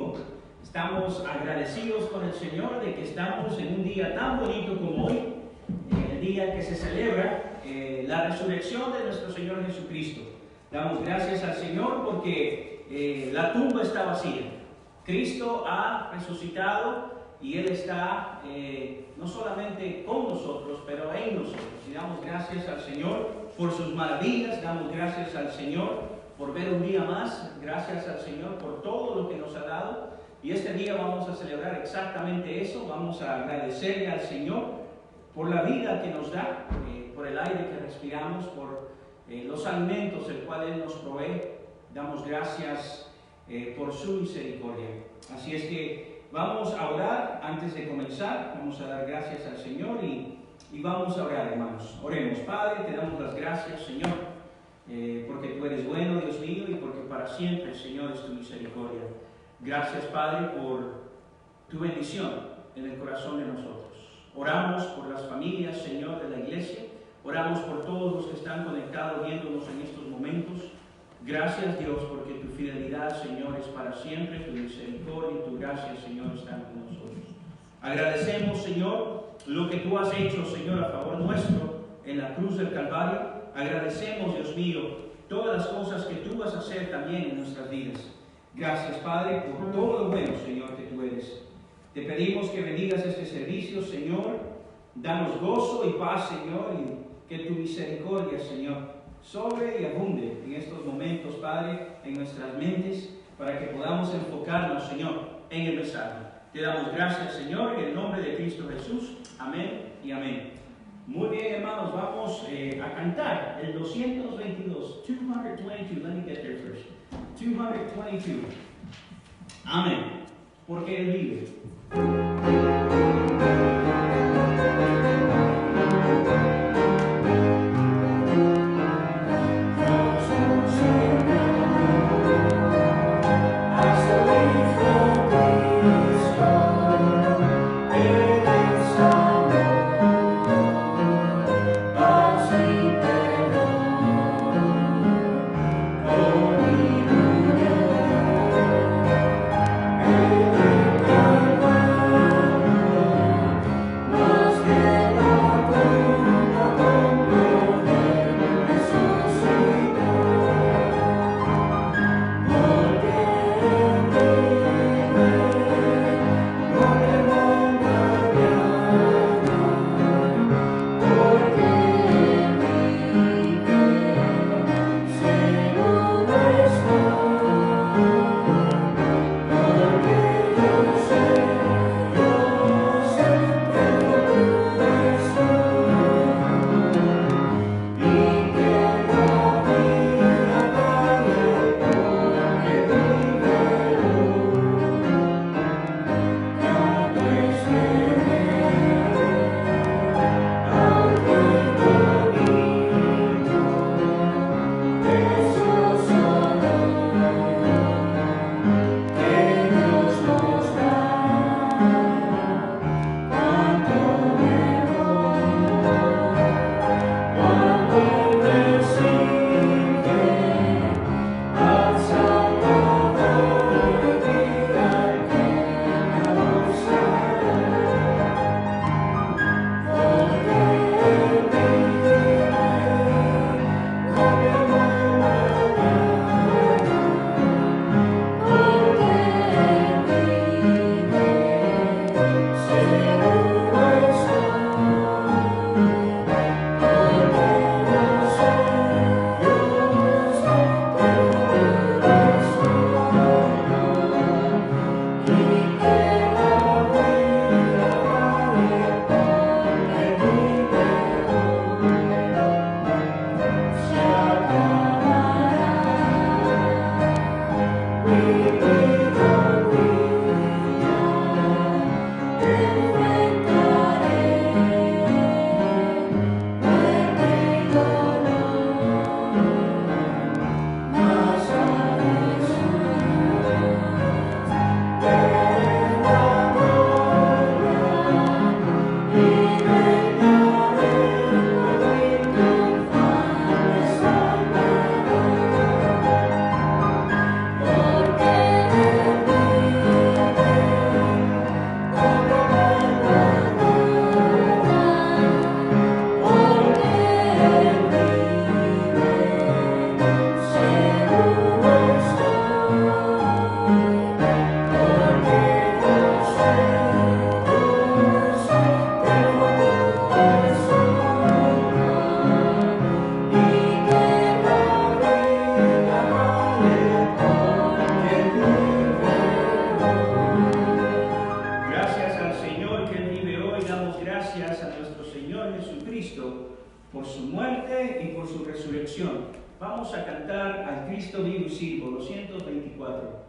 domingo. Estamos agradecidos con el Señor de que estamos en un día tan bonito como hoy, el día que se celebra la resurrección de nuestro Señor Jesucristo. Damos gracias al Señor porque la tumba está vacía. Cristo ha resucitado y Él está no solamente con nosotros, pero en nosotros. Y damos gracias al Señor por sus maravillas, damos gracias al Señor por ver un día más, gracias al Señor por todo lo que nos ha dado. Y este día vamos a celebrar exactamente eso, vamos a agradecerle al Señor por la vida que nos da, por el aire que respiramos, por los alimentos el cual Él nos provee. Damos gracias por su misericordia. Así es que vamos a orar antes de comenzar, vamos a dar gracias al Señor y vamos a orar, hermanos. Oremos. Padre, te damos las gracias, Señor, porque tú eres bueno, Dios mío, y porque para siempre, Señor, es tu misericordia. Gracias, Padre, por tu bendición en el corazón de nosotros. Oramos por las familias, Señor, de la iglesia. Oramos por todos los que están conectados viéndonos en estos momentos. Gracias, Dios, porque tu fidelidad, Señor, es para siempre. Tu misericordia y tu gracia, Señor, están con nosotros. Agradecemos, Señor, lo que tú has hecho, Señor, a favor nuestro en la cruz del Calvario. Agradecemos, Dios mío, todas las cosas que tú vas a hacer también en nuestras vidas. Gracias, Padre, por todo lo bueno, Señor, que tú eres. Te pedimos que bendigas este servicio, Señor. Danos gozo y paz, Señor, y que tu misericordia, Señor, sobre y abunde en estos momentos, Padre, en nuestras mentes, para que podamos enfocarnos, Señor, en el mensaje. Te damos gracias, Señor, en el nombre de Cristo Jesús. Amén y amén. Muy bien, hermanos, vamos a cantar el 222. 222, let me get there first. 222. Amén. Porque Él vive. por su resurrección. Vamos a cantar al Cristo vivo y sirvo, 224.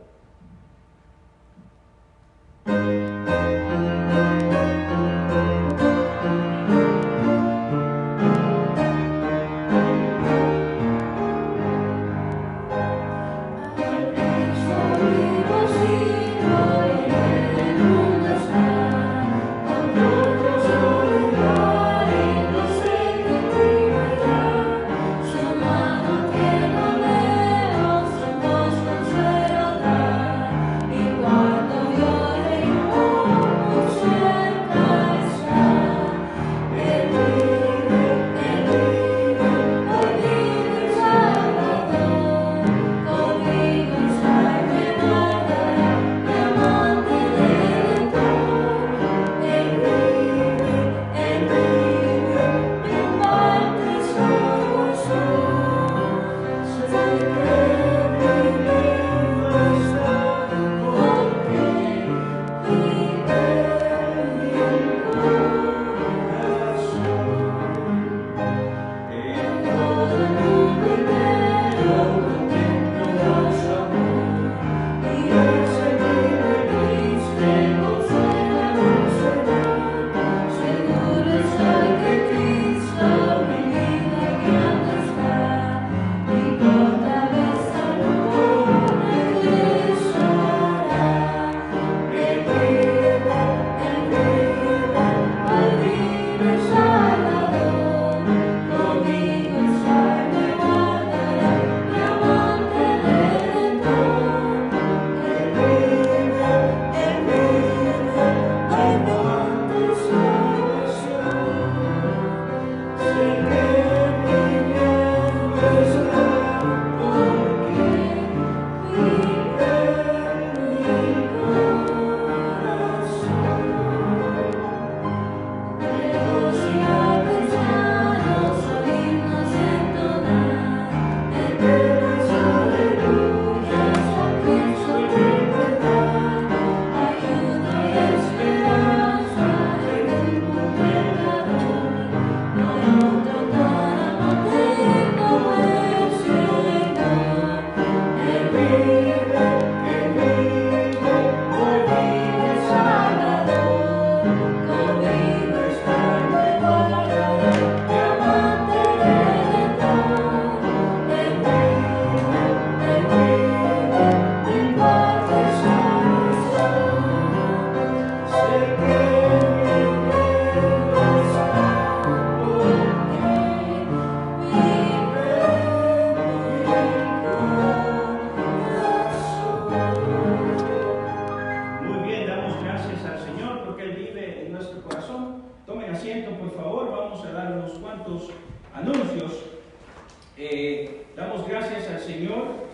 Damos gracias al Señor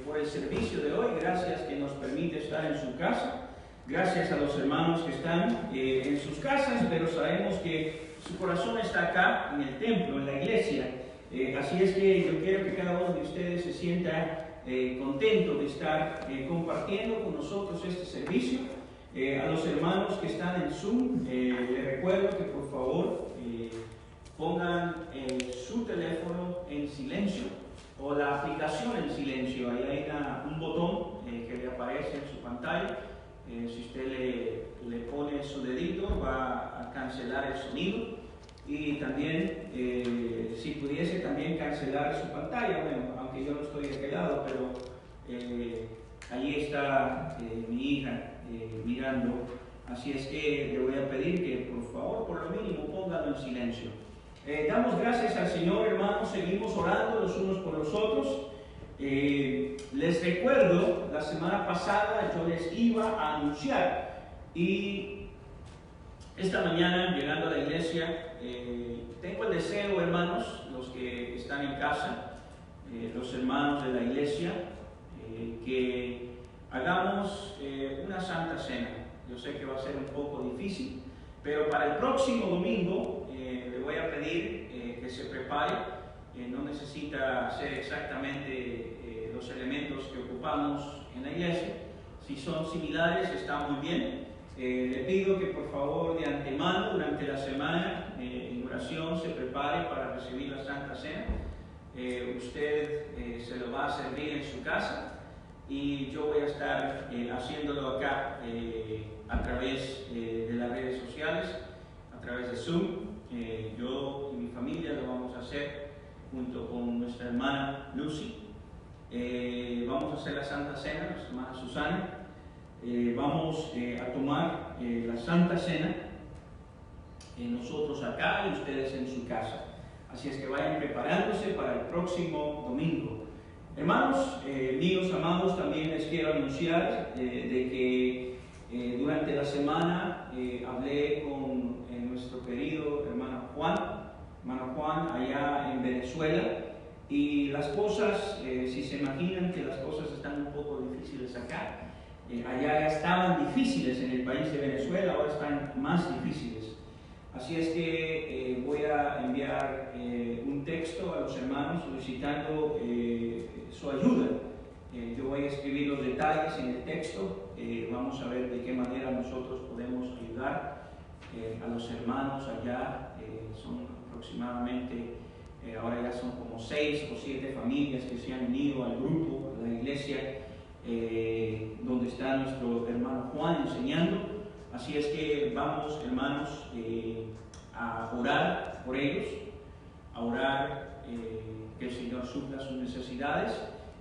por el servicio de hoy, gracias que nos permite estar en su casa, gracias a los hermanos que están en sus casas, pero sabemos que su corazón está acá en el templo, en la iglesia, así es que yo quiero que cada uno de ustedes se sienta contento de estar compartiendo con nosotros este servicio. A los hermanos que están en Zoom, les recuerdo que por favor pongan su teléfono en silencio o la aplicación en silencio. Ahí hay un botón que le aparece en su pantalla. Si usted le pone su dedito, va a cancelar el sonido. Y también, si pudiese también cancelar su pantalla, bueno, aunque yo no estoy de aquel lado, pero allí está mi hija mirando. Así es que le voy a pedir que por favor, por lo mínimo, pónganlo en silencio. Damos gracias al Señor, hermanos, seguimos orando los unos por los otros. Les recuerdo, la semana pasada yo les iba a anunciar, y esta mañana llegando a la iglesia, tengo el deseo, hermanos, los que están en casa, los hermanos de la iglesia, que hagamos una santa cena. Yo sé que va a ser un poco difícil, pero para el próximo domingo le voy a pedir que se prepare. No necesita ser exactamente los elementos que ocupamos en la iglesia. Si son similares, está muy bien. Le pido que por favor de antemano durante la semana en oración se prepare para recibir la Santa Cena. usted se lo va a servir en su casa y yo voy a estar haciéndolo acá a través de las redes sociales, a través de Zoom. Yo y mi familia lo vamos a hacer junto con nuestra hermana Lucy. Vamos a hacer la Santa Cena, nuestra hermana Susana. Vamos a tomar la Santa Cena nosotros acá y ustedes en su casa. Así es que vayan preparándose para el próximo domingo. Hermanos míos amados, también les quiero anunciar de que durante la semana hablé con nuestro querido hermano Juan allá en Venezuela, y las cosas, si se imaginan que las cosas están un poco difíciles acá, allá estaban difíciles en el país de Venezuela, ahora están más difíciles. Así es que voy a enviar un texto a los hermanos solicitando su ayuda. Yo voy a escribir los detalles en el texto. Vamos a ver de qué manera nosotros podemos ayudar a los hermanos allá. Son aproximadamente, ahora ya son como 6 o 7 familias que se han unido al grupo, a la iglesia, donde está nuestro hermano Juan enseñando. Así es que vamos, hermanos, a orar por ellos, a orar que el Señor supla sus necesidades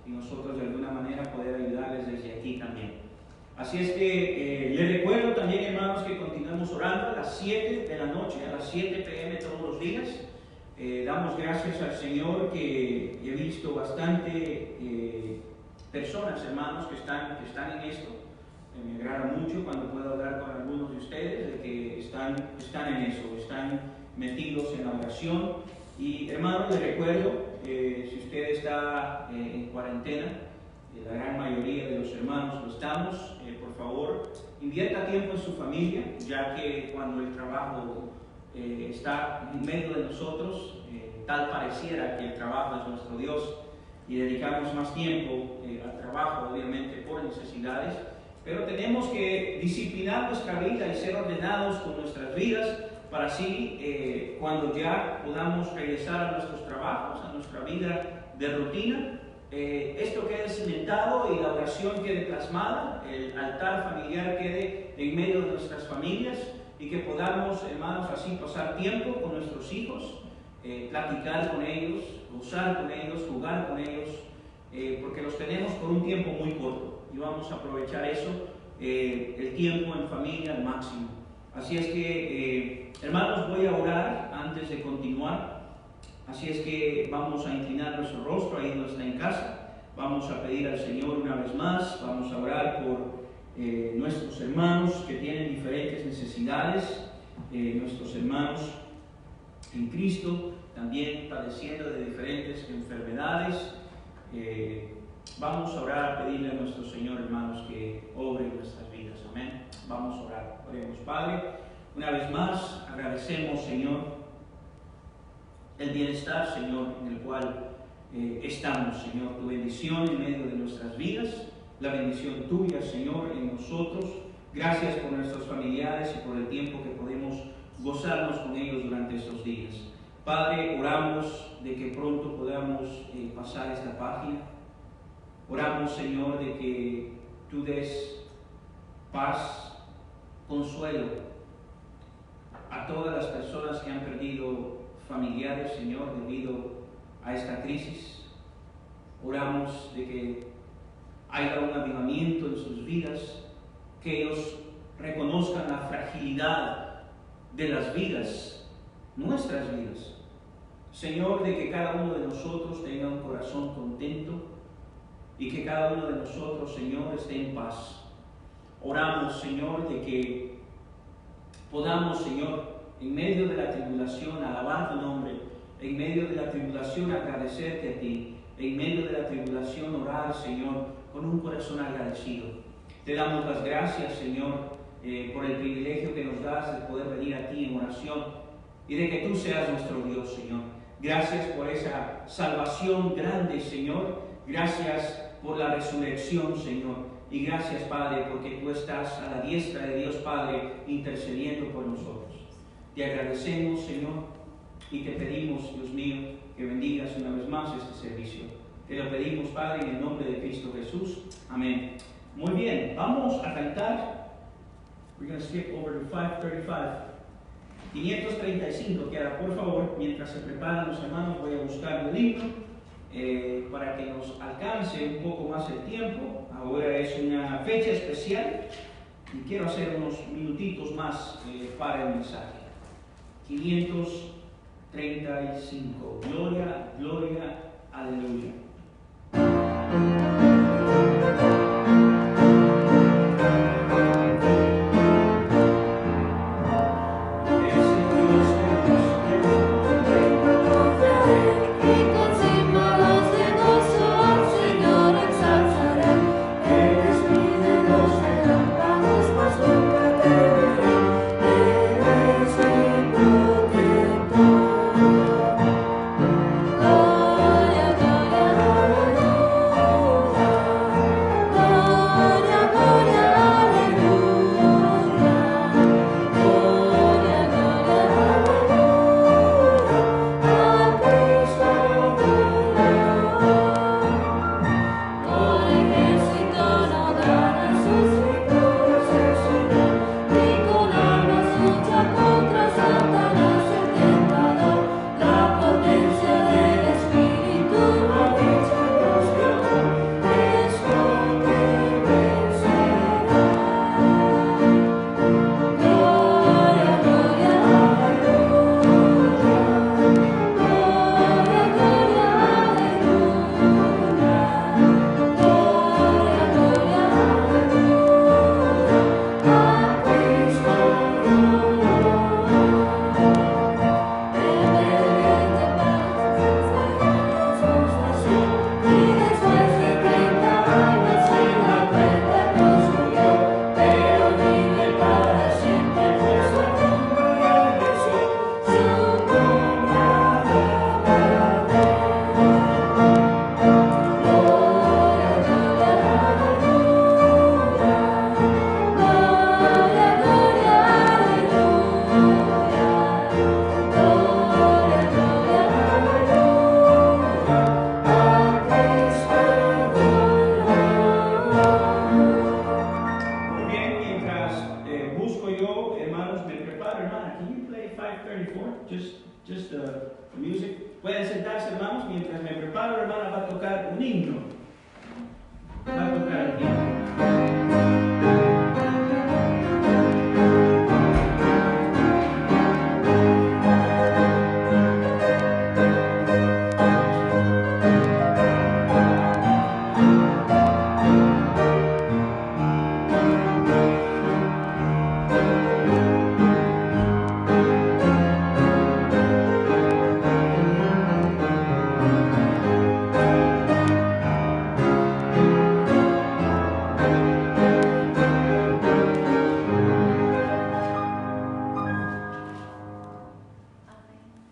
y nosotros de alguna manera poder ayudarles desde aquí también. Así es que les recuerdo también, hermanos, que continuamos orando a las 7 de la noche, a las 7 p.m. todos los días. Damos gracias al Señor que he visto bastante personas, hermanos, que están en esto. Me agrada mucho cuando puedo hablar con algunos de ustedes de que están en eso, están metidos en la oración. Y hermanos, les recuerdo, si usted está en cuarentena, la gran mayoría de los hermanos lo estamos, por favor, invierta tiempo en su familia, ya que cuando el trabajo está en medio de nosotros, tal pareciera que el trabajo es nuestro Dios y dedicamos más tiempo al trabajo, obviamente por necesidades. Pero tenemos que disciplinar nuestra vida y ser ordenados con nuestras vidas para así, cuando ya podamos regresar a nuestros trabajos, a nuestra vida de rutina, esto quede cimentado y la oración quede plasmada, el altar familiar quede en medio de nuestras familias y que podamos, hermanos, así pasar tiempo con nuestros hijos, platicar con ellos, gozar con ellos, jugar con ellos, porque los tenemos por un tiempo muy corto. Y vamos a aprovechar eso, el tiempo en familia al máximo. Así es que, hermanos, voy a orar antes de continuar. Así es que vamos a inclinar nuestro rostro ahí donde está en casa. Vamos a pedir al Señor una vez más. Vamos a orar por nuestros hermanos que tienen diferentes necesidades, nuestros hermanos en Cristo, también padeciendo de diferentes enfermedades. Vamos a orar, a pedirle a nuestro Señor, hermanos, que obre en nuestras vidas. Amén. Vamos a orar. Oremos, Padre. Una vez más, agradecemos, Señor, el bienestar, Señor, en el cual estamos, Señor. Tu bendición en medio de nuestras vidas, la bendición tuya, Señor, en nosotros. Gracias por nuestros familiares y por el tiempo que podemos gozarnos con ellos durante estos días. Padre, oramos de que pronto podamos pasar esta página. Oramos, Señor, de que tú des paz, consuelo a todas las personas que han perdido familiares, Señor, debido a esta crisis. Oramos de que haya un avivamiento en sus vidas, que ellos reconozcan la fragilidad de las vidas, nuestras vidas. Señor, de que cada uno de nosotros tenga un corazón contento y que cada uno de nosotros, Señor, esté en paz. Oramos, Señor, de que podamos, Señor, en medio de la tribulación, alabar tu nombre, en medio de la tribulación, agradecerte a ti, en medio de la tribulación, orar, Señor, con un corazón agradecido. Te damos las gracias, Señor, por el privilegio que nos das de poder venir a ti en oración y de que tú seas nuestro Dios, Señor. Gracias por esa salvación grande, Señor. Gracias por la resurrección, Señor. Y gracias, Padre, porque tú estás a la diestra de Dios Padre intercediendo por nosotros. Te agradecemos, Señor, y te pedimos, Dios mío, que que bendigas una vez más este servicio. Te lo pedimos, Padre, en el nombre de Cristo Jesús. Amén. Muy bien, vamos a cantar. We're going to skip over to 535. 535, que ahora, por favor, mientras se preparan los hermanos, voy a buscar el himno para que nos alcance un poco más el tiempo. Ahora es una fecha especial y quiero hacer unos minutitos más para el mensaje. 535. Gloria, gloria, aleluya.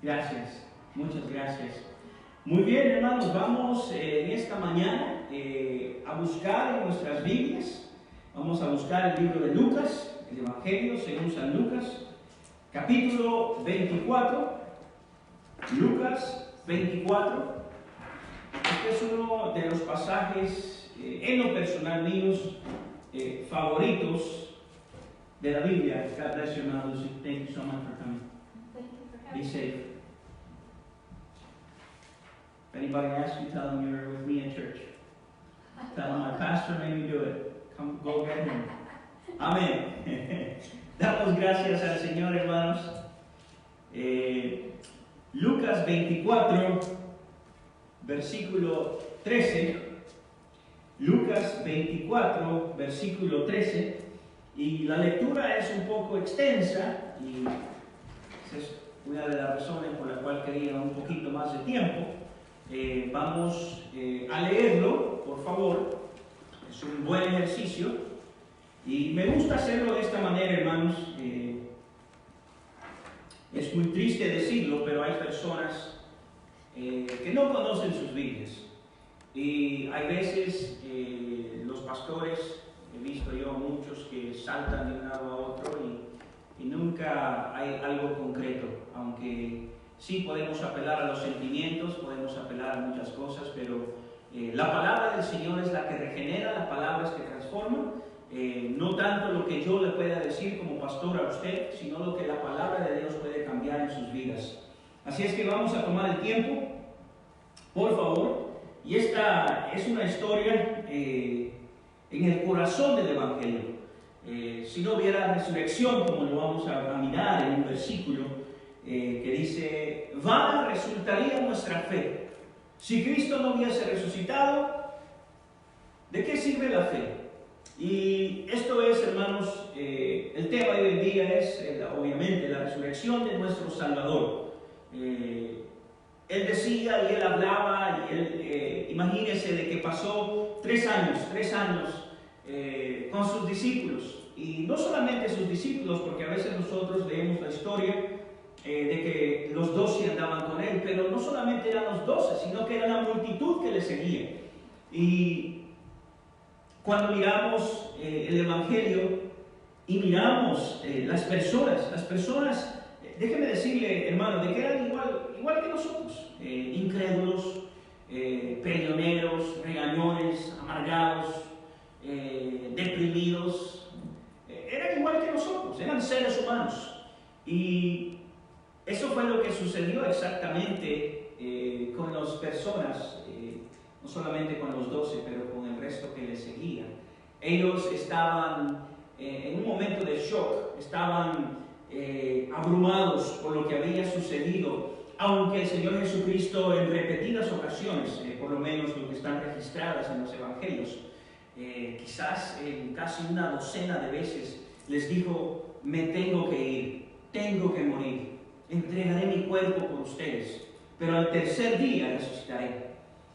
Gracias, muchas gracias. Muy bien, hermanos, vamos en esta mañana a buscar en nuestras Biblias. Vamos a buscar el libro de Lucas, el Evangelio según San Lucas, capítulo 24. Lucas 24. Este es uno de los pasajes, en lo personal míos, favoritos de la Biblia. God bless you, hermanos. Thank you so much for coming. Be safe. If anybody asks you, tell them you're with me in church. Tell them my pastor made me do it. Come, go get him. Amén. Damos gracias al Señor, hermanos. Lucas 24, versículo 13. Lucas 24, versículo 13. Y la lectura es un poco extensa y esa es una de las razones por la cual quería un poquito más de tiempo. Vamos a leerlo, por favor. Es un buen ejercicio y me gusta hacerlo de esta manera, hermanos. Es muy triste decirlo, pero hay personas que no conocen sus Biblias y hay veces los pastores, he visto yo muchos que saltan de un lado a otro y nunca hay algo concreto, aunque Sí, podemos apelar a los sentimientos, podemos apelar a muchas cosas, pero la palabra del Señor es la que regenera, la palabra es que transforma. No tanto lo que yo le pueda decir como pastor a usted, sino lo que la palabra de Dios puede cambiar en sus vidas. Así es que vamos a tomar el tiempo, por favor. Y esta es una historia en el corazón del Evangelio. Si no hubiera resurrección, como lo vamos a mirar en un versículo que dice: vana resultaría nuestra fe. Si Cristo no hubiese resucitado, ¿de qué sirve la fe? Y esto es, hermanos, el tema de hoy en día es, obviamente, la resurrección de nuestro Salvador. Él decía y él hablaba, y él, imagínense de que pasó 3 años con sus discípulos. Y no solamente sus discípulos, porque a veces nosotros leemos la historia de que los 12 andaban con él, pero no solamente eran los 12, sino que era la multitud que le seguía. Y cuando miramos el Evangelio y miramos las personas, déjeme decirle, hermano, de que eran igual que nosotros, incrédulos, peleoneros, regañones, amargados, deprimidos, eran igual que nosotros, eran seres humanos. Y eso fue lo que sucedió exactamente con las personas, no solamente con los 12, pero con el resto que les seguía. Ellos estaban en un momento de shock, estaban abrumados por lo que había sucedido, aunque el Señor Jesucristo en repetidas ocasiones, por lo menos lo que están registradas en los evangelios, quizás casi una docena de veces les dijo: me tengo que ir, tengo que morir, entregaré mi cuerpo por ustedes, pero al tercer día resucitaré.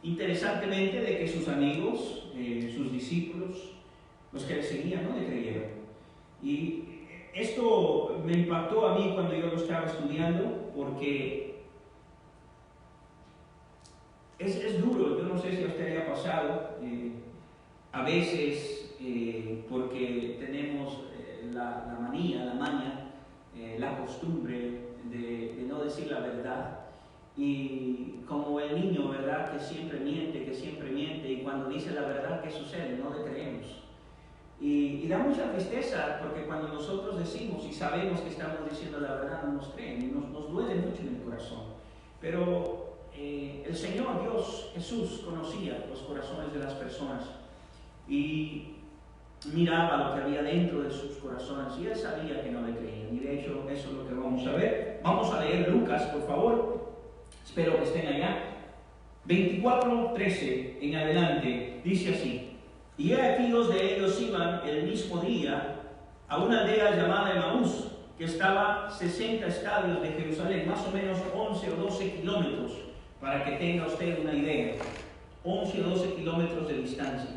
Interesantemente, de que sus amigos, sus discípulos, los que le seguían, no le creyeron. Y esto me impactó a mí cuando yo lo estaba estudiando, porque es duro. Yo no sé si a usted le ha pasado, a veces, porque tenemos la manía, la maña, la costumbre de no decir la verdad. Y como el niño, ¿verdad?, que siempre miente, y cuando dice la verdad, ¿qué sucede? No le creemos. Y da mucha tristeza, porque cuando nosotros decimos y sabemos que estamos diciendo la verdad, no nos creen, y nos duele mucho en el corazón. Pero el Señor Dios, Jesús, conocía los corazones de las personas y miraba lo que había dentro de sus corazones, y Él sabía que no le creían. Y de hecho, eso es lo que vamos a ver. Vamos a leer Lucas, por favor. Espero que estén allá. 24:13 en adelante, dice así: y he aquí 2 de ellos iban el mismo día a una aldea llamada Emaús, que estaba 60 estadios de Jerusalén, más o menos 11 o 12 kilómetros, para que tenga usted una idea, 11 o 12 kilómetros de distancia.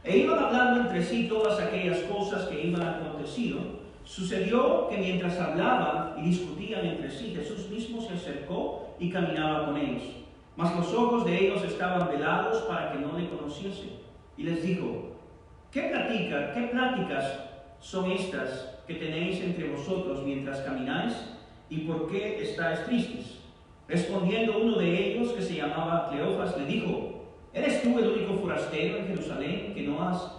E iban hablando entre sí todas aquellas cosas que iban aconteciendo. Sucedió que mientras hablaban y discutían entre sí, Jesús mismo se acercó y caminaba con ellos. Mas los ojos de ellos estaban velados para que no le conociesen. Y les dijo: ¿qué pláticas son estas que tenéis entre vosotros mientras camináis? ¿Y por qué estáis tristes? Respondiendo uno de ellos, que se llamaba Cleofas, le dijo: ¿eres tú el único forastero en Jerusalén que no has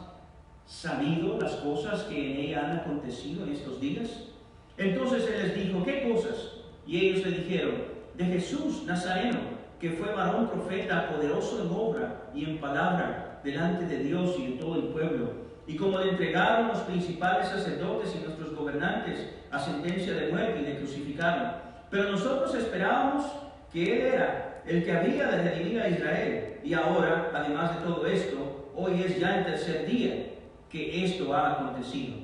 sabido las cosas que en ella han acontecido en estos días? Entonces él les dijo: ¿qué cosas? Y ellos le dijeron: de Jesús Nazareno, que fue varón profeta, poderoso en obra y en palabra delante de Dios y de todo el pueblo, y como le entregaron los principales sacerdotes y nuestros gobernantes a sentencia de muerte y le crucificaron. Pero nosotros esperábamos que él era el que había de redimir a Israel, y ahora, además de todo esto, hoy es ya el tercer día que esto ha acontecido.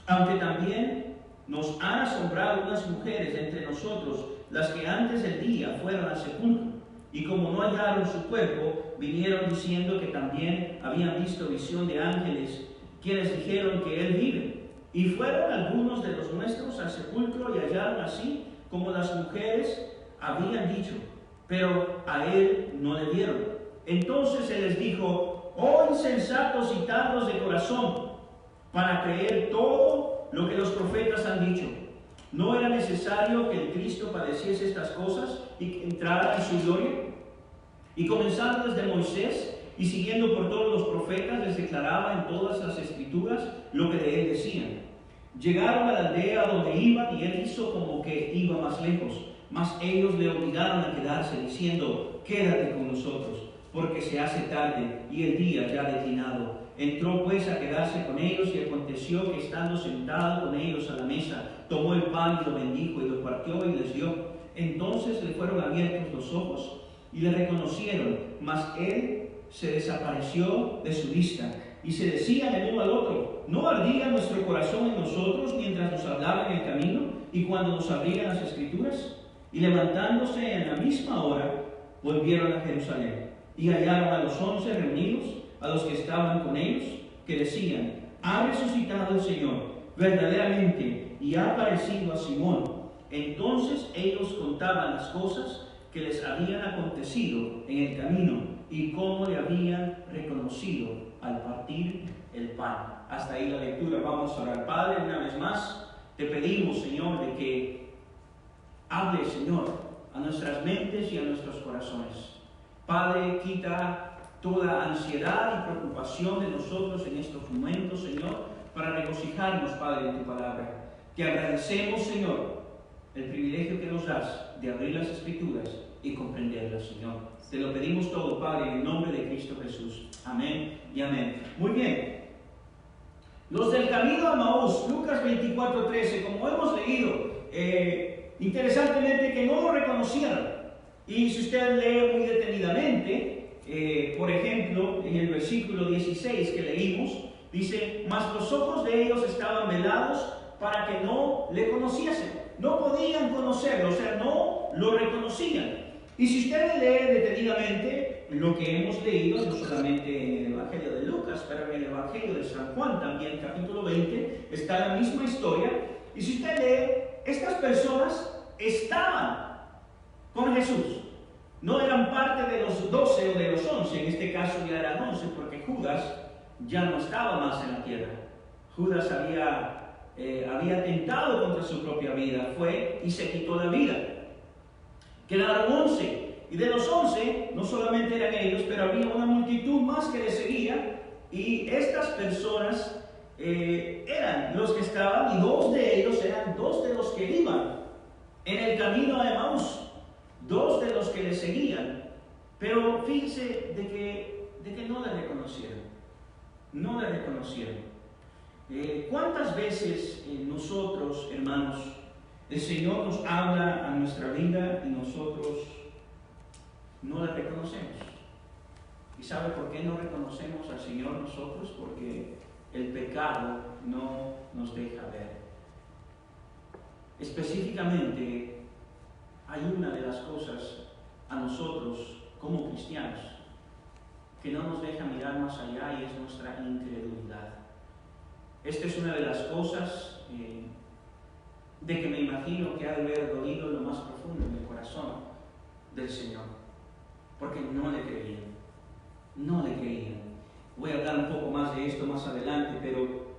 Aunque también nos han asombrado unas mujeres entre nosotros, las que antes del día fueron al sepulcro, y como no hallaron su cuerpo, vinieron diciendo que también habían visto visión de ángeles, quienes dijeron que él vive. Y fueron algunos de los nuestros al sepulcro y hallaron así como las mujeres habían dicho, pero a él no le vieron. Entonces él les dijo: oh insensatos y tardos de corazón, para creer todo lo que los profetas han dicho. ¿No era necesario que el Cristo padeciese estas cosas y que entrara en su gloria? Y comenzando desde Moisés y siguiendo por todos los profetas, les declaraba en todas las escrituras lo que de él decían. Llegaron a la aldea donde iban y él hizo como que iba más lejos, mas ellos le obligaron a quedarse diciendo: quédate con nosotros, porque se hace tarde y el día ya ha declinado. Entró pues a quedarse con ellos, y aconteció que estando sentado con ellos a la mesa, tomó el pan y lo bendijo y lo partió y les dio. Entonces le fueron abiertos los ojos y le reconocieron, mas él se desapareció de su vista. Y se decían el uno al otro: ¿no ardía nuestro corazón en nosotros mientras nos hablaba en el camino y cuando nos abrían las escrituras? Y levantándose en la misma hora, volvieron a Jerusalén y hallaron a los 11 reunidos, a los que estaban con ellos, que decían: ha resucitado el Señor verdaderamente y ha aparecido a Simón. Entonces ellos contaban las cosas que les habían acontecido en el camino y cómo le habían reconocido al partir el pan. Hasta ahí la lectura. Vamos a orar. Padre, una vez más te pedimos, Señor, de que hable, Señor, a nuestras mentes y a nuestros corazones. Padre, quita toda ansiedad y preocupación de nosotros en estos momentos, Señor, para regocijarnos, Padre, en tu palabra. Te agradecemos, Señor, el privilegio que nos das de abrir las Escrituras y comprenderlas, Señor. Te lo pedimos todo, Padre, en el nombre de Cristo Jesús. Amén y amén. Muy bien. Los del camino a Emaús, Lucas 24:13, como hemos leído, interesantemente que no lo reconocieron. Y si usted lee muy detenidamente, por ejemplo, en el versículo 16 que leímos, dice: mas los ojos de ellos estaban velados para que no le conociesen. No podían conocerlo, o sea, no lo reconocían. Y si usted lee detenidamente lo que hemos leído, no solamente en el Evangelio de Lucas, pero en el Evangelio de San Juan también, capítulo 20, está la misma historia. Y si usted lee, estas personas estaban con Jesús. No eran parte de los 12 o de los 11, en este caso ya eran 11, porque Judas ya no estaba más en la tierra. Judas había tentado contra su propia vida, fue y se quitó la vida. Quedaron 11, y de los 11 no solamente eran ellos, pero había una multitud más que les seguía, y estas personas eran los que estaban, y dos de ellos eran dos de los que iban en el camino a Emaús. Dos de los que le seguían, pero fíjense de que no le reconocieron. No le reconocieron. ¿Cuántas veces nosotros, hermanos, el Señor nos habla a nuestra vida y nosotros no le reconocemos? ¿Y sabe por qué no reconocemos al Señor nosotros? Porque el pecado no nos deja ver. Específicamente, hay una de las cosas a nosotros como cristianos que no nos deja mirar más allá, y es nuestra incredulidad. Esta es una de las cosas de que me imagino que ha de haber dolido lo más profundo en el corazón del Señor, porque no le creían. No le creían. Voy a hablar un poco más de esto más adelante, pero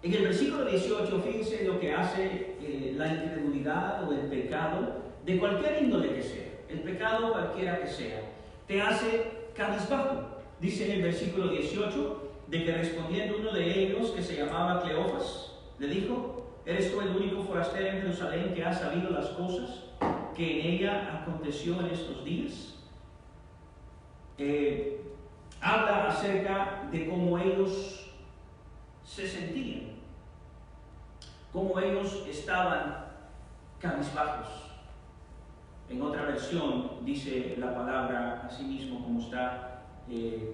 en el versículo 18, fíjense lo que hace la incredulidad o el pecado, de cualquier índole que sea, el pecado cualquiera que sea, te hace cabizbajo. Dice en el versículo 18, de que respondiendo uno de ellos, que se llamaba Cleofas, le dijo: ¿eres tú el único forastero en Jerusalén que ha sabido las cosas que en ella aconteció en estos días? Habla acerca de cómo ellos se sentían, cómo ellos estaban cabizbajos. En otra versión dice la palabra así mismo como está,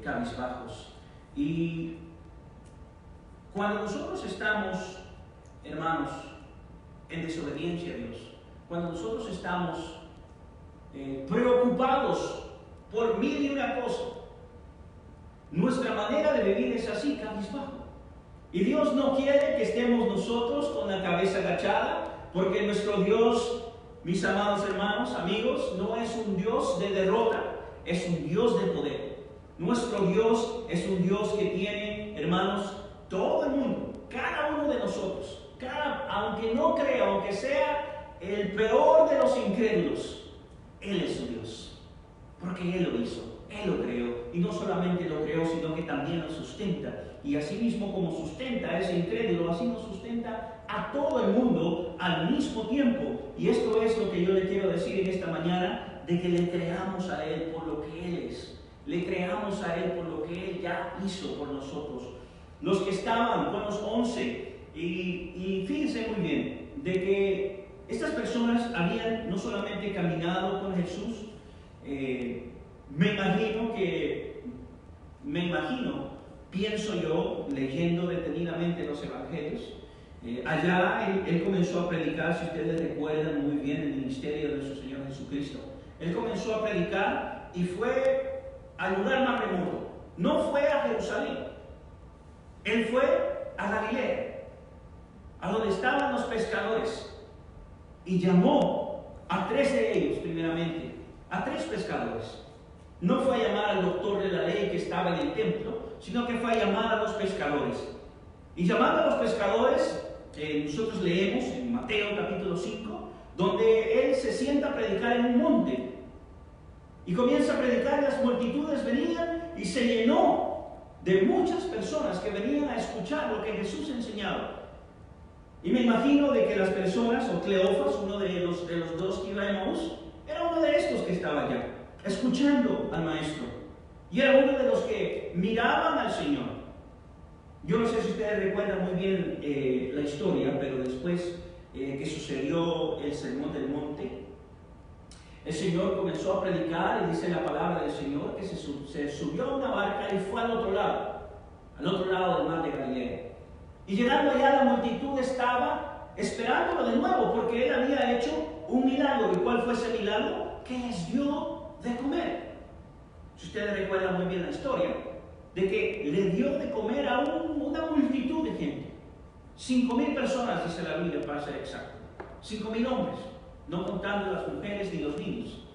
cabizbajos. Y cuando nosotros estamos, hermanos, en desobediencia a Dios, cuando nosotros estamos preocupados por mil y una cosa, nuestra manera de vivir es así, cabizbajo. Y Dios no quiere que estemos nosotros con la cabeza agachada, porque nuestro Dios, mis amados hermanos, amigos, no es un Dios de derrota, es un Dios de poder. Nuestro Dios es un Dios que tiene, hermanos, todo el mundo, cada uno de nosotros, aunque no crea, aunque sea el peor de los incrédulos, Él es su Dios. Porque Él lo hizo, Él lo creó. Y no solamente lo creó, sino que también lo sustenta. Y así mismo como sustenta a ese incrédulo, así nos sustenta a todo el mundo al mismo tiempo. Y esto es lo que yo le quiero decir en esta mañana, de que le creamos a Él por lo que Él es. Le creamos a Él por lo que Él ya hizo por nosotros. Los que estaban con los 11, y fíjense muy bien, de que estas personas habían no solamente caminado con Jesús, pienso yo, leyendo detenidamente los evangelios, allá él comenzó a predicar, si ustedes recuerdan muy bien el ministerio de nuestro Señor Jesucristo. Él comenzó a predicar y fue al lugar más remoto. No fue a Jerusalén, él fue a Galilea, a donde estaban los pescadores, y llamó a 3 de ellos primeramente, a 3 pescadores. No fue a llamar al doctor de la ley que estaba en el templo, sino que fue a llamar a los pescadores. Y llamando a los pescadores, nosotros leemos en Mateo capítulo 5, donde él se sienta a predicar en un monte. Y comienza a predicar, y las multitudes venían y se llenó de muchas personas que venían a escuchar lo que Jesús enseñaba. Y me imagino de que las personas, o Cleofas, uno de los 2 que iba a Emaús, era uno de estos que estaba allá, escuchando al maestro. Y era uno de los que miraban al Señor. Yo no sé si ustedes recuerdan muy bien la historia, pero después que sucedió el sermón del monte, el Señor comenzó a predicar, y dice la palabra del Señor que se subió a una barca y fue al otro lado del mar de Galilea. Y llegando allá, la multitud estaba esperándolo de nuevo, porque él había hecho un milagro. ¿Y cuál fue ese milagro? Que les dio de comer. Si ustedes recuerdan muy bien la historia, de que le dio de comer a una multitud de gente. 5,000 personas, dice la Biblia, para ser exacto. 5,000 hombres, no contando las mujeres ni los niños.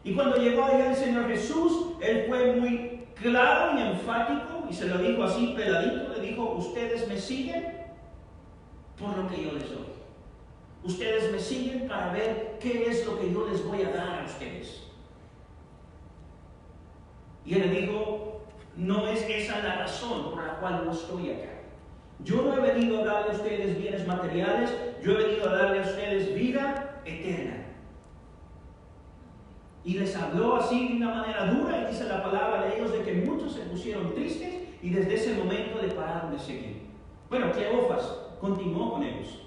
Y cuando llegó allá el Señor Jesús, Él fue muy claro y enfático, y se lo dijo así peladito, le dijo: ustedes me siguen por lo que yo les doy. Ustedes me siguen para ver qué es lo que yo les voy a dar a ustedes. Y Él le dijo: no es esa la razón por la cual no estoy acá. Yo no he venido a darle a ustedes bienes materiales, yo he venido a darle a ustedes vida eterna. Y les habló así de una manera dura, y dice la palabra de ellos de que muchos se pusieron tristes y desde ese momento le pararon de seguir. Bueno, Cleofas continuó con ellos.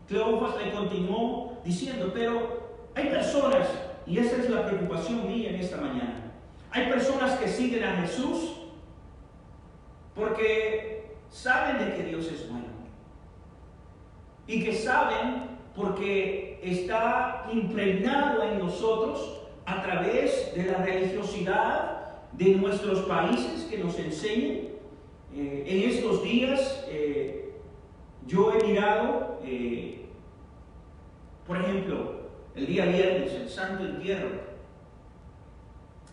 Cleofas le continuó diciendo, pero hay personas, y esa es la preocupación mía en esta mañana, hay personas que siguen a Jesús porque saben de que Dios es bueno, y que saben porque está impregnado en nosotros a través de la religiosidad de nuestros países que nos enseñan. En estos días yo he mirado, por ejemplo, el día viernes, el Santo Entierro,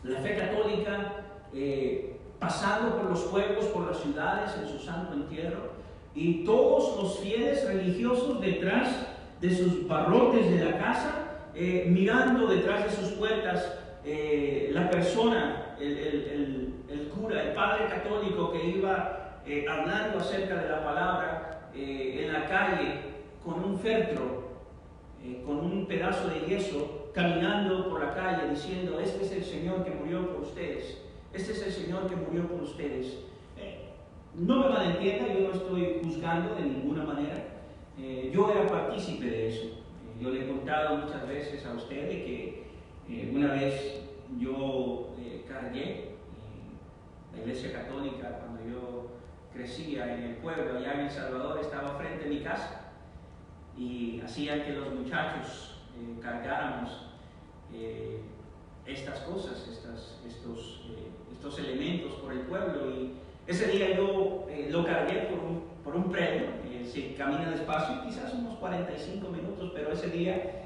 la fe católica pasando por los pueblos, por las ciudades en su Santo Entierro, y todos los fieles religiosos detrás de sus barrotes de la casa, mirando detrás de sus puertas la persona, el cura, el padre católico que iba hablando acerca de la palabra en la calle con un féretro, con un pedazo de yeso, caminando por la calle diciendo: este es el Señor que murió por ustedes, este es el Señor que murió por ustedes. No me malentienda, yo no estoy juzgando de ninguna manera. Yo era partícipe de eso. Yo le he contado muchas veces a usted de que una vez yo cargué la iglesia católica cuando yo crecía en el pueblo, allá en El Salvador, estaba frente a mi casa, y hacían que los muchachos cargáramos estas cosas, estos elementos por el pueblo. Y ese día yo lo cargué por un predio. Se camina despacio, quizás unos 45 minutos, pero ese día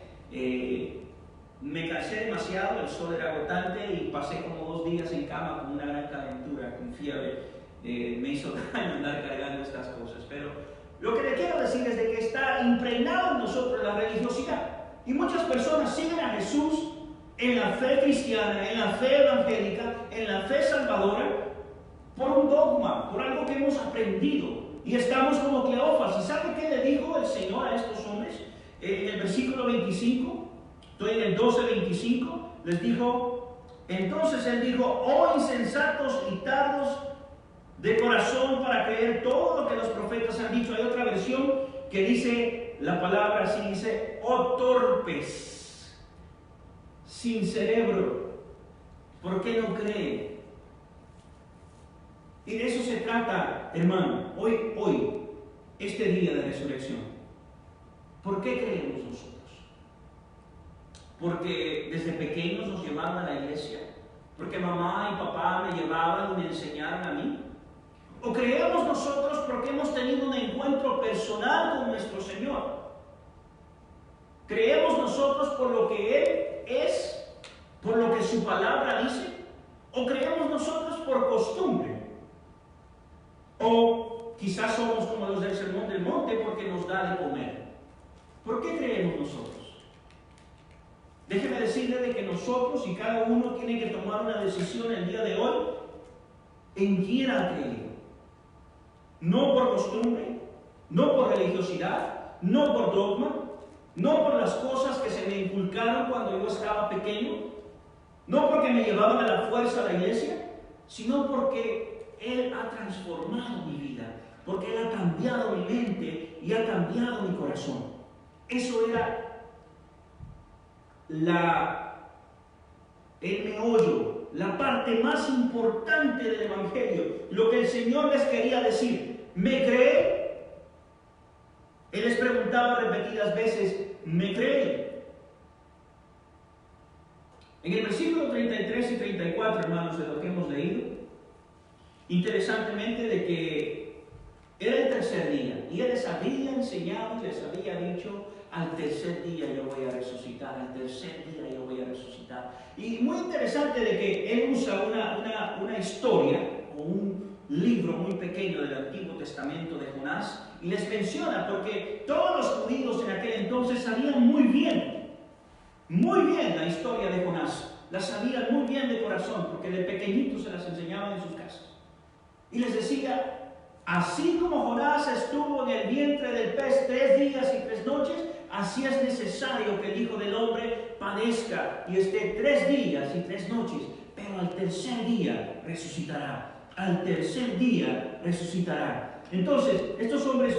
me cansé demasiado, el sol era agotante y pasé como 2 días en cama con una gran calentura, con fiebre. Me hizo daño andar cargando estas cosas. Pero lo que le quiero decir es de que está impregnado en nosotros la religiosidad. Y muchas personas siguen a Jesús en la fe cristiana, en la fe evangélica, en la fe salvadora, por un dogma, por algo que hemos aprendido. Y estamos como Cleofas. ¿Y sabe qué le dijo el Señor a estos hombres? En el versículo 25, estoy en el 12:25, les dijo, entonces Él dijo, oh insensatos y tardos de corazón para creer todo lo que los profetas han dicho. Hay otra versión que dice la palabra así, dice, oh torpes, sin cerebro, ¿por qué no creen? Y de eso se trata, hermano, hoy, este día de resurrección. ¿Por qué creemos nosotros? Porque desde pequeños nos llevaban a la iglesia, porque mamá y papá me llevaban y me enseñaron a mí. ¿O creemos nosotros porque hemos tenido un encuentro personal con nuestro Señor? ¿Creemos nosotros por lo que Él es, por lo que su palabra dice? ¿O creemos nosotros por costumbre? ¿O quizás somos como los del Sermón del Monte porque nos da de comer? ¿Por qué creemos nosotros? Déjeme decirle de que nosotros y cada uno tiene que tomar una decisión el día de hoy en quién ha creído. No por costumbre, no por religiosidad, no por dogma, no por las cosas que se me inculcaron cuando yo estaba pequeño, no porque me llevaban a la fuerza a la iglesia, sino porque Él ha transformado mi vida, porque Él ha cambiado mi mente y ha cambiado mi corazón. Eso era el meollo, la parte más importante del Evangelio, lo que el Señor les quería decir. ¿Me cree? Él les preguntaba repetidas veces, ¿me cree? En el versículo 33 y 34, hermanos, de lo que hemos leído, interesantemente de que era el tercer día, y Él les había enseñado y les había dicho, al tercer día yo voy a resucitar, al tercer día yo voy a resucitar. Y muy interesante de que Él usa una historia, o un libro muy pequeño del Antiguo Testamento de Jonás, y les menciona, porque todos los judíos en aquel entonces sabían muy bien la historia de Jonás, la sabían muy bien de corazón, porque de pequeñitos se las enseñaban en sus casas. Y les decía, así como Jonás estuvo en el vientre del pez 3 días y 3 noches, así es necesario que el Hijo del Hombre padezca y esté 3 días y 3 noches, pero al tercer día resucitará. Al tercer día resucitará. Entonces, estos hombres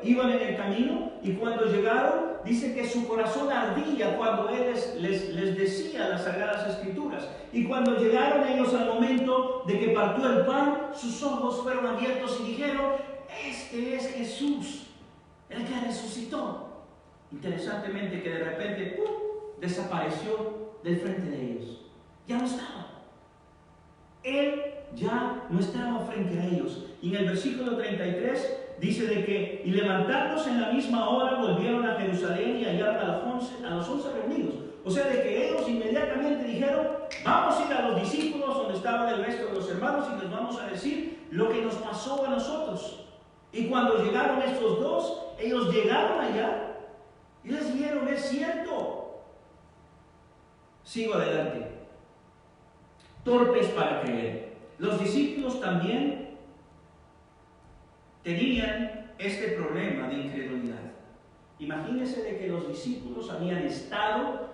iban en el camino, y cuando llegaron, dice que su corazón ardía cuando Él les decía las Sagradas Escrituras. Y cuando llegaron ellos al momento de que partió el pan, sus ojos fueron abiertos y dijeron, este es Jesús, el que resucitó. Interesantemente que de repente desapareció del frente de ellos. Ya no estaba. Él ya no estaba frente a ellos. Y en el versículo 33 dice de que, y levantándose en la misma hora, volvieron a Jerusalén y hallaron a los 11 reunidos. O sea, de que ellos inmediatamente dijeron, vamos a ir a los discípulos donde estaban el resto de los hermanos y les vamos a decir lo que nos pasó a nosotros. Y cuando llegaron estos dos, ellos llegaron allá y les dijeron, es cierto. Sigo adelante. Torpes para creer. Los discípulos también tenían este problema de incredulidad. Imagínense de que los discípulos habían estado,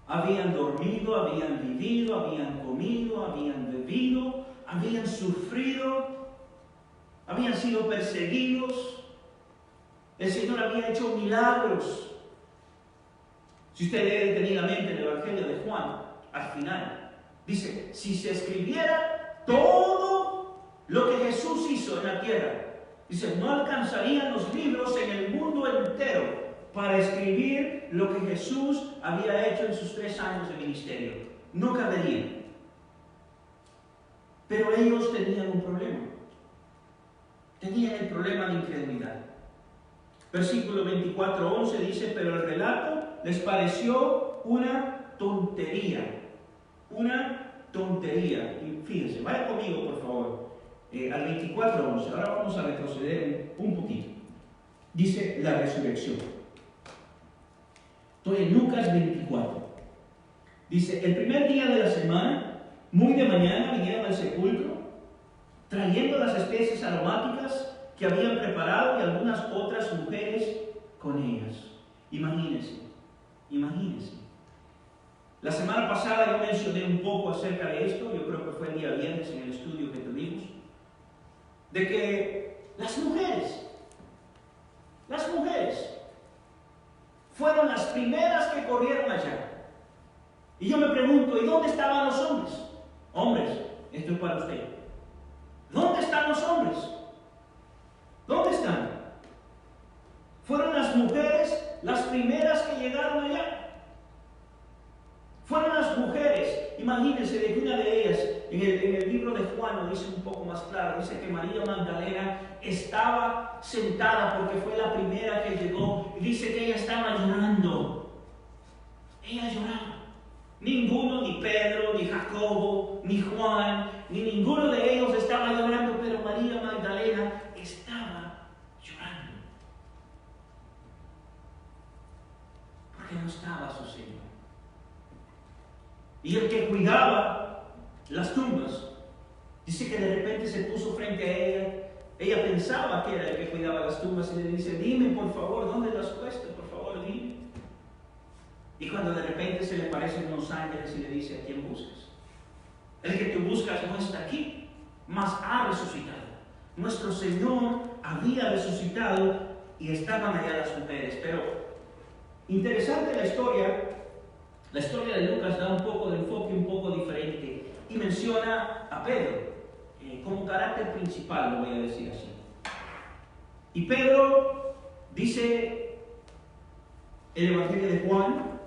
habían dormido, habían vivido, habían comido, habían bebido, habían sufrido, habían sido perseguidos. El Señor había hecho milagros. Si usted lee detenidamente el Evangelio de Juan, al final dice, si se escribiera todo lo que Jesús hizo en la tierra, dice, no alcanzarían los libros en el mundo entero para escribir lo que Jesús había hecho en sus 3 años de ministerio. No caberían. Pero ellos tenían un problema. Tenían el problema de incredulidad. Versículo 24:11 dice, pero el relato les pareció una tontería. Una tontería. Y fíjense, vaya conmigo por favor al 24:11. Ahora vamos a retroceder un poquito. dice la resurrección. Estoy en Lucas 24. Dice, el primer día de la semana, muy de mañana, vinieron al sepulcro, trayendo las especies aromáticas que habían preparado y algunas otras mujeres con ellas. Imagínense. La semana pasada yo mencioné un poco acerca de esto, yo creo que fue el día viernes en el estudio que tuvimos, de que las mujeres fueron las primeras que corrieron allá. Y yo me pregunto, ¿y dónde estaban los hombres? Hombres, esto es para usted. ¿Dónde están los hombres? ¿Dónde están? Fueron las mujeres las primeras que llegaron allá. Fueron las mujeres. Imagínense de que una de ellas, en el libro de Juan lo dice un poco más claro, dice que María Magdalena estaba sentada porque fue la primera que llegó, y dice que ella estaba llorando. Ella lloraba. Ninguno, ni Pedro, ni Jacobo, ni Juan, ni ninguno de ellos estaba llorando, pero María Magdalena estaba llorando. Porque no estaba su Señor. Y el que cuidaba las tumbas, dice que de repente se puso frente a ella. Ella pensaba que era el que cuidaba las tumbas y le dice, dime por favor, ¿dónde las has puesto? Por favor, dime. Y cuando de repente se le aparecen unos ángeles y le dice, ¿a quién buscas? El que tú buscas no está aquí, mas ha resucitado. Nuestro Señor había resucitado y estaban allá las mujeres. Pero interesante la historia de Lucas da un poco de enfoque un poco diferente y menciona a Pedro como carácter principal, lo voy a decir así. Y Pedro, dice el Evangelio de Juan,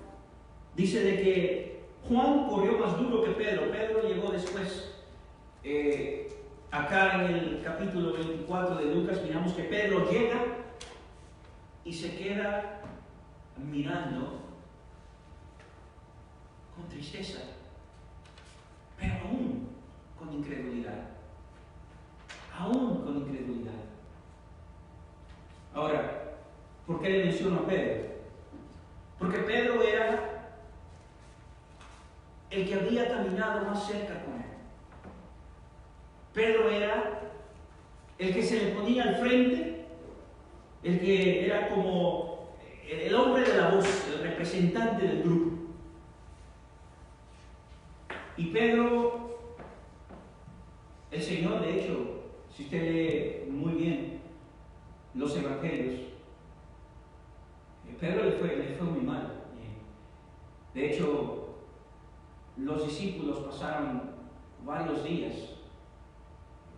dice de que Juan corrió más duro que Pedro. Pedro llegó después. Acá en el capítulo 24 de Lucas miramos que Pedro llega y se queda mirando con tristeza, pero aún con incredulidad. Ahora, ¿por qué le menciono a Pedro? Porque Pedro era el que había caminado más cerca con él. Pedro era el que se le ponía al frente, el que era como el hombre de la voz, el representante del grupo. Y Pedro, el Señor, de hecho, si usted lee muy bien los evangelios, Pedro le fue muy mal. De hecho, los discípulos pasaron varios días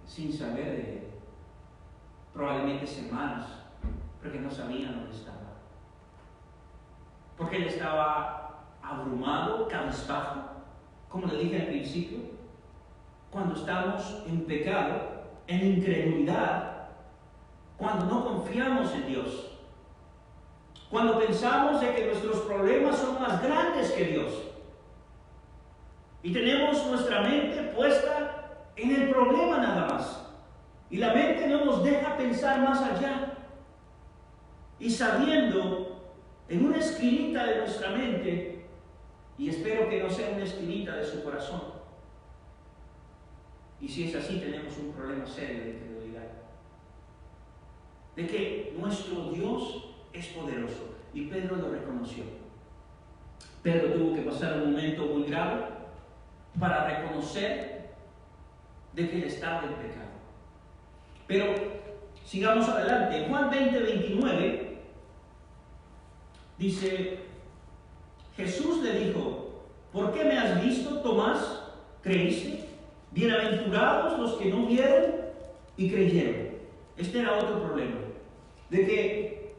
sin saber de él, probablemente semanas, porque no sabían dónde estaba. Porque él estaba abrumado, cabizbajo, como le dije al principio. Cuando estamos en pecado, en incredulidad, cuando no confiamos en Dios, cuando pensamos de que nuestros problemas son más grandes que Dios y tenemos nuestra mente puesta en el problema nada más, y la mente no nos deja pensar más allá, y sabiendo en una esquinita de nuestra mente, y espero que no sea una esquinita de su corazón, y si es así tenemos un problema serio de incredulidad, de que nuestro Dios es poderoso. Y Pedro lo reconoció. Pedro tuvo que pasar un momento muy grave para reconocer de que él estaba en pecado. Pero sigamos adelante. Juan 20:29 dice, Jesús le dijo, ¿por qué me has visto, Tomás? ¿Creíste? Bienaventurados los que no vieron y creyeron. Este era otro problema, de que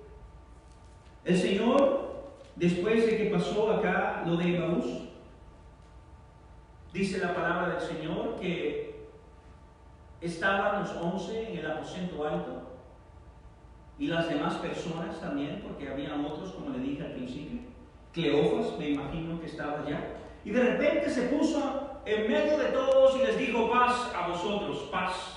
el Señor, después de que pasó acá lo de Emaús, dice la palabra del Señor que estaban los 11 en el aposento alto y las demás personas también, porque habían otros, como le dije al principio. Cleofas, me imagino que estaba allá, y de repente se puso en medio de todos y les dijo, paz a vosotros, paz.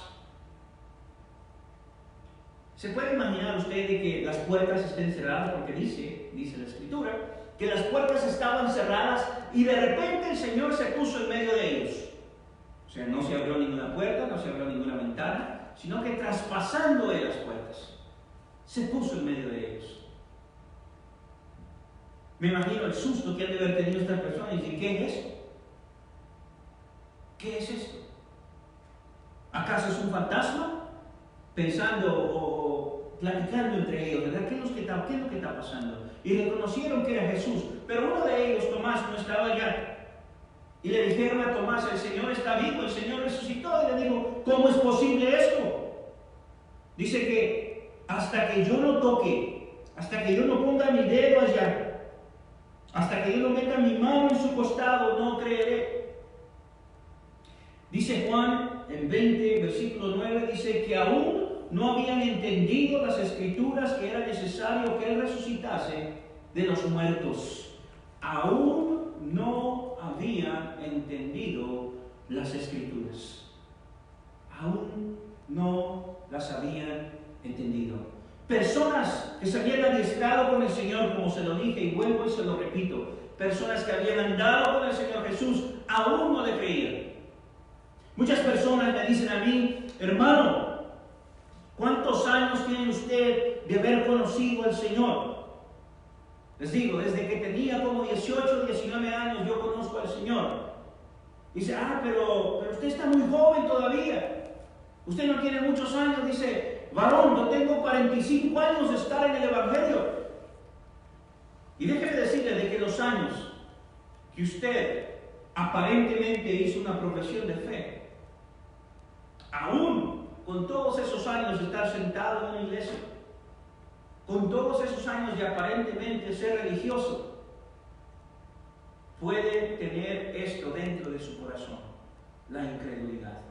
¿Se puede imaginar usted de que las puertas estén cerradas? Porque dice la Escritura, que las puertas estaban cerradas y de repente el Señor se puso en medio de ellos. O sea, no se abrió ninguna puerta, no se abrió ninguna ventana, sino que traspasando de las puertas, se puso en medio de ellos. Me imagino el susto que han de haber tenido estas personas y decir, ¿qué es esto? ¿Qué es esto? ¿Acaso es un fantasma? Pensando o platicando entre ellos, ¿verdad? ¿Qué es lo que está pasando? Y reconocieron que era Jesús, pero uno de ellos, Tomás, no estaba allá. Y le dijeron a Tomás, el Señor está vivo, el Señor resucitó. Y le dijo, ¿cómo es posible esto? Dice que hasta que yo no toque, hasta que yo no ponga mi dedo allá, hasta que yo no meta mi mano en su costado, no creeré. Dice Juan en 20, versículo 9, dice que aún no habían entendido las Escrituras que era necesario que Él resucitase de los muertos. Aún no habían entendido las Escrituras. Aún no las habían entendido. Personas que se habían adiestrado con el Señor, como se lo dije y vuelvo y se lo repito. Personas que habían andado con el Señor Jesús, aún no le creían. Muchas personas me dicen a mí, hermano, ¿cuántos años tiene usted de haber conocido al Señor? Les digo, desde que tenía como 18, 19 años yo conozco al Señor. Dice, pero usted está muy joven todavía. Usted no tiene muchos años. Dice, varón, yo tengo 45 años de estar en el Evangelio. Y déjeme decirle de que los años que usted aparentemente hizo una profesión de fe, aún con todos esos años de estar sentado en una iglesia, con todos esos años de aparentemente ser religioso, puede tener esto dentro de su corazón, la incredulidad.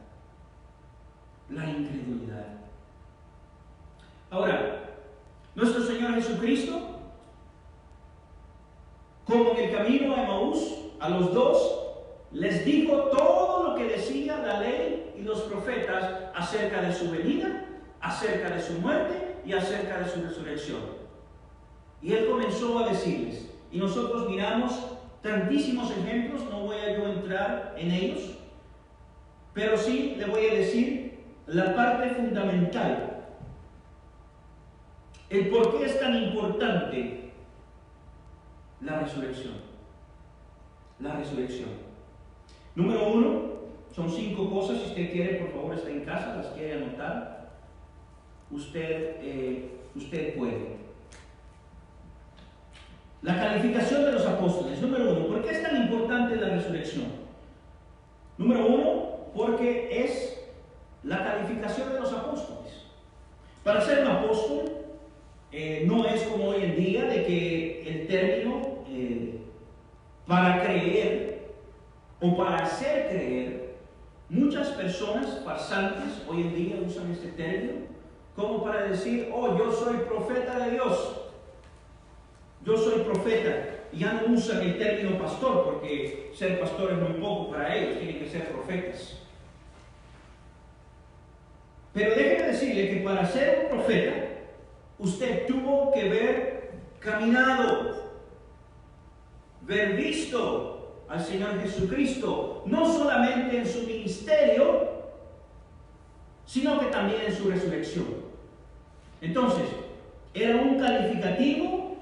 La incredulidad. Ahora, nuestro Señor Jesucristo, como en el camino a Emaús, a los dos, les dijo todo lo que decía la ley y los profetas acerca de su venida, acerca de su muerte y acerca de su resurrección. Y Él comenzó a decirles, y nosotros miramos tantísimos ejemplos, no voy a yo entrar en ellos, pero sí le voy a decir la parte fundamental, el por qué es tan importante la resurrección. La resurrección. Número 1, son 5 cosas, si usted quiere, por favor, está en casa, las quiere anotar, usted puede. La calificación de los apóstoles. Número 1, ¿por qué es tan importante la resurrección? Número 1, porque es la calificación de los apóstoles. Para ser un apóstol, no es como hoy en día de que el término para creer o para hacer creer, muchas personas farsantes hoy en día usan este término como para decir, yo soy profeta de Dios, yo soy profeta, y ya no usan el término pastor porque ser pastor es muy poco para ellos, tienen que ser profetas. Pero déjeme decirle que para ser un profeta, usted tuvo que ver caminado, ver visto al Señor Jesucristo, no solamente en su ministerio, sino que también en su resurrección. Entonces, era un calificativo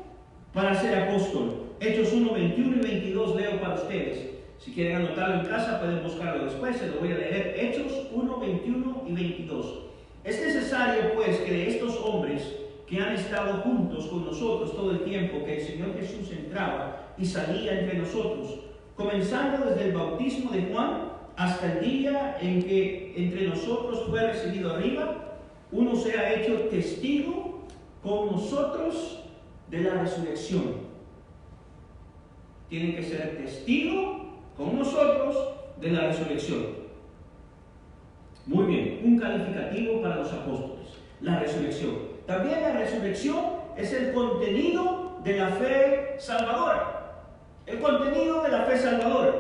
para ser apóstol. Hechos 1, 21 y 22 leo para ustedes. Si quieren anotarlo en casa, pueden buscarlo después, se lo voy a leer. Hechos 1, 21 y 22. Es necesario, pues, que de estos hombres que han estado juntos con nosotros todo el tiempo que el Señor Jesús entraba y salía entre nosotros, comenzando desde el bautismo de Juan hasta el día en que entre nosotros fue recibido arriba, uno sea hecho testigo con nosotros de la resurrección. Tiene que ser testigo con nosotros de la resurrección. Muy bien, un calificativo para los apóstoles, la resurrección. También la resurrección es el contenido de la fe salvadora. El contenido de la fe salvadora.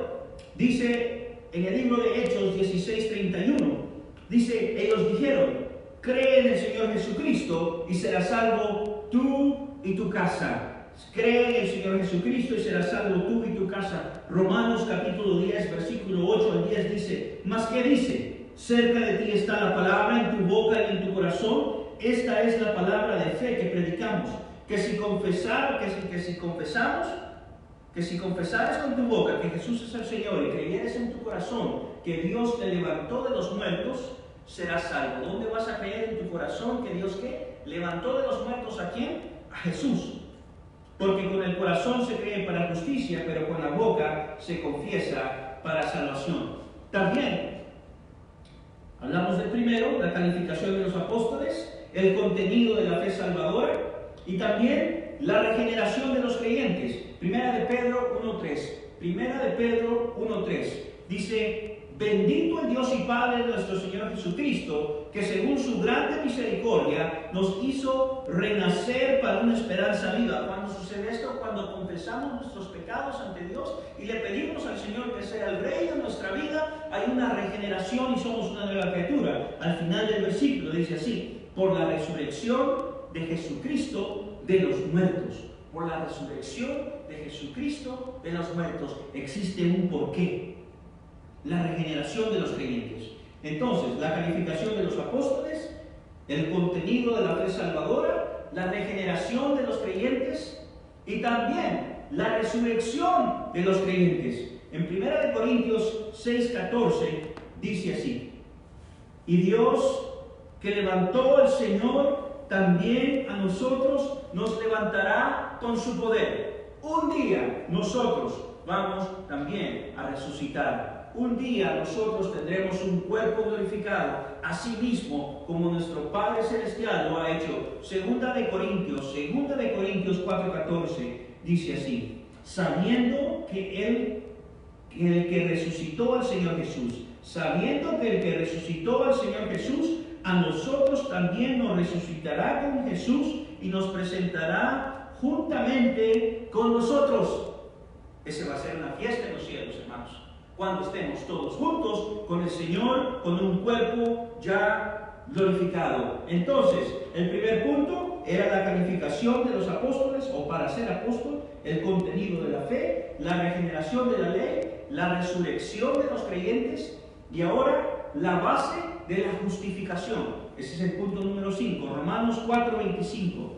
Dice en el libro de Hechos 16:31, dice, ellos dijeron, cree en el Señor Jesucristo y serás salvo tú y tu casa. Cree en el Señor Jesucristo y serás salvo tú y tu casa. Romanos capítulo 10, versículo 8 al 10 dice, ¿mas qué dice? Cerca de ti está la palabra, en tu boca y en tu corazón. Esta es la palabra de fe que predicamos. Que si confesares con tu boca que Jesús es el Señor y creyeres en tu corazón que Dios te levantó de los muertos, serás salvo. ¿Dónde vas a creer en tu corazón que Dios qué? ¿Levantó de los muertos a quién? A Jesús. Porque con el corazón se cree para justicia, pero con la boca se confiesa para salvación. También hablamos del primero, la calificación de los apóstoles, el contenido de la fe salvadora y también la regeneración de los creyentes. Primera de Pedro 1.3. Primera de Pedro 1.3. Dice, bendito el Dios y Padre de nuestro Señor Jesucristo, que según su grande misericordia nos hizo renacer para una esperanza viva. ¿Cuándo sucede esto? Cuando confesamos nuestros pecados ante Dios y le pedimos al Señor que sea el Rey de nuestra vida, hay una regeneración y somos una nueva criatura. Al final del versículo dice así, por la resurrección de Jesucristo de los muertos. Por la resurrección de Jesucristo de los muertos. Existe un porqué. La regeneración de los creyentes. Entonces, la calificación de los apóstoles, el contenido de la fe salvadora, la regeneración de los creyentes y también la resurrección de los creyentes. En 1 Corintios 6:14 dice así, y Dios que levantó al Señor, también a nosotros nos levantará con su poder. Un día nosotros vamos también a resucitar. Un día nosotros tendremos un cuerpo glorificado, así mismo como nuestro Padre Celestial lo ha hecho. Segunda de Corintios 4:14 dice así, sabiendo que el que resucitó al Señor Jesús, a nosotros también nos resucitará con Jesús y nos presentará juntamente con nosotros. Ese va a ser una fiesta en los cielos, hermanos, cuando estemos todos juntos con el Señor, con un cuerpo ya glorificado. Entonces, el primer punto era la calificación de los apóstoles, o para ser apóstol, el contenido de la fe, la regeneración de la ley, la resurrección de los creyentes, y ahora la base de la justificación. Ese es el punto número 5, Romanos 4:25.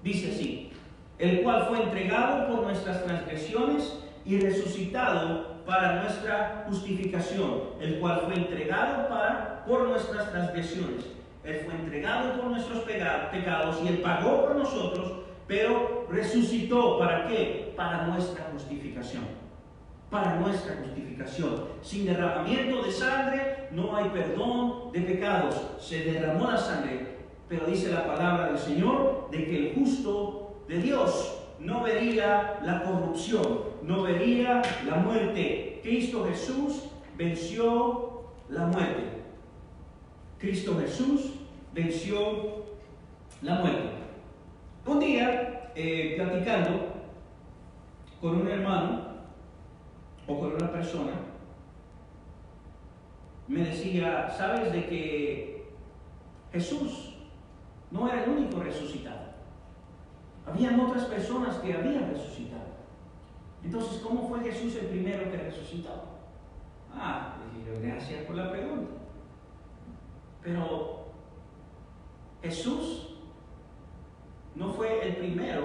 Dice así, el cual fue entregado por nuestras transgresiones y resucitado para nuestra justificación. El cual fue entregado por nuestras transgresiones. Él fue entregado por nuestros pecados y Él pagó por nosotros, pero resucitó. ¿Para qué? Para nuestra justificación. Para nuestra justificación. Sin derramamiento de sangre no hay perdón de pecados. Se derramó la sangre, pero dice la palabra del Señor de que el justo de Dios no vería la corrupción, no vería la muerte. Cristo Jesús venció la muerte. Cristo Jesús venció la muerte. Un día, platicando con un hermano o con una persona, me decía, ¿sabes de que Jesús no era el único resucitado? Habían otras personas que habían resucitado. Entonces, ¿cómo fue Jesús el primero que resucitó? Gracias por la pregunta. Pero Jesús no fue el primero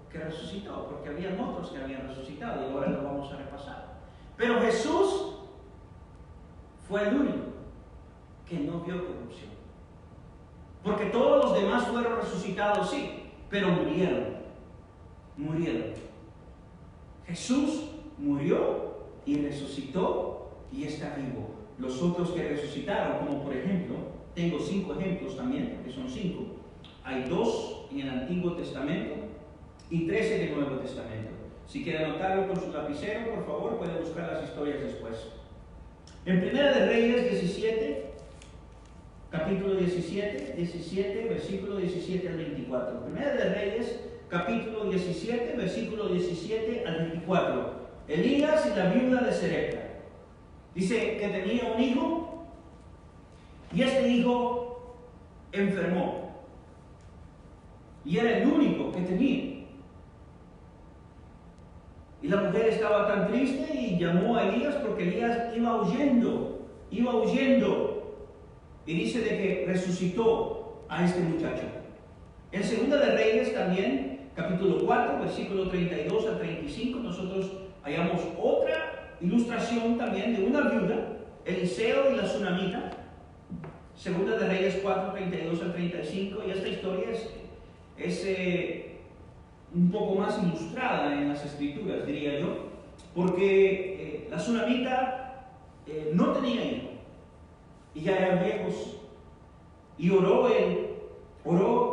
que resucitó, porque habían otros que habían resucitado y ahora lo vamos a repasar. Pero Jesús fue el único que no vio corrupción. Porque todos los demás fueron resucitados, sí, pero murieron. Jesús murió y resucitó y está vivo. Los otros que resucitaron, como por ejemplo, tengo 5 ejemplos también, porque son 5. Hay 2 en el Antiguo Testamento y 3 en el Nuevo Testamento. Si quiere anotarlo con su lapicero, por favor, puede buscar las historias después. En Primera de Reyes 17, capítulo 17, versículo 17 al 24. Primera de Reyes, capítulo 17, versículo 17 al 24. Elías y la viuda de Serepta. Dice que tenía un hijo, y este hijo enfermó. Y era el único que tenía. Y la mujer estaba tan triste y llamó a Elías porque Elías iba huyendo. Y dice de que resucitó a este muchacho. En Segunda de Reyes también, capítulo 4, versículo 32 al 35, nosotros hallamos otra ilustración también de una viuda, Eliseo y la tsunamita. Segunda de Reyes 4, 32 al 35, y esta historia es un poco más ilustrada en las escrituras, diría yo, porque la tsunamita no tenía hijo, y ya eran viejos, y oró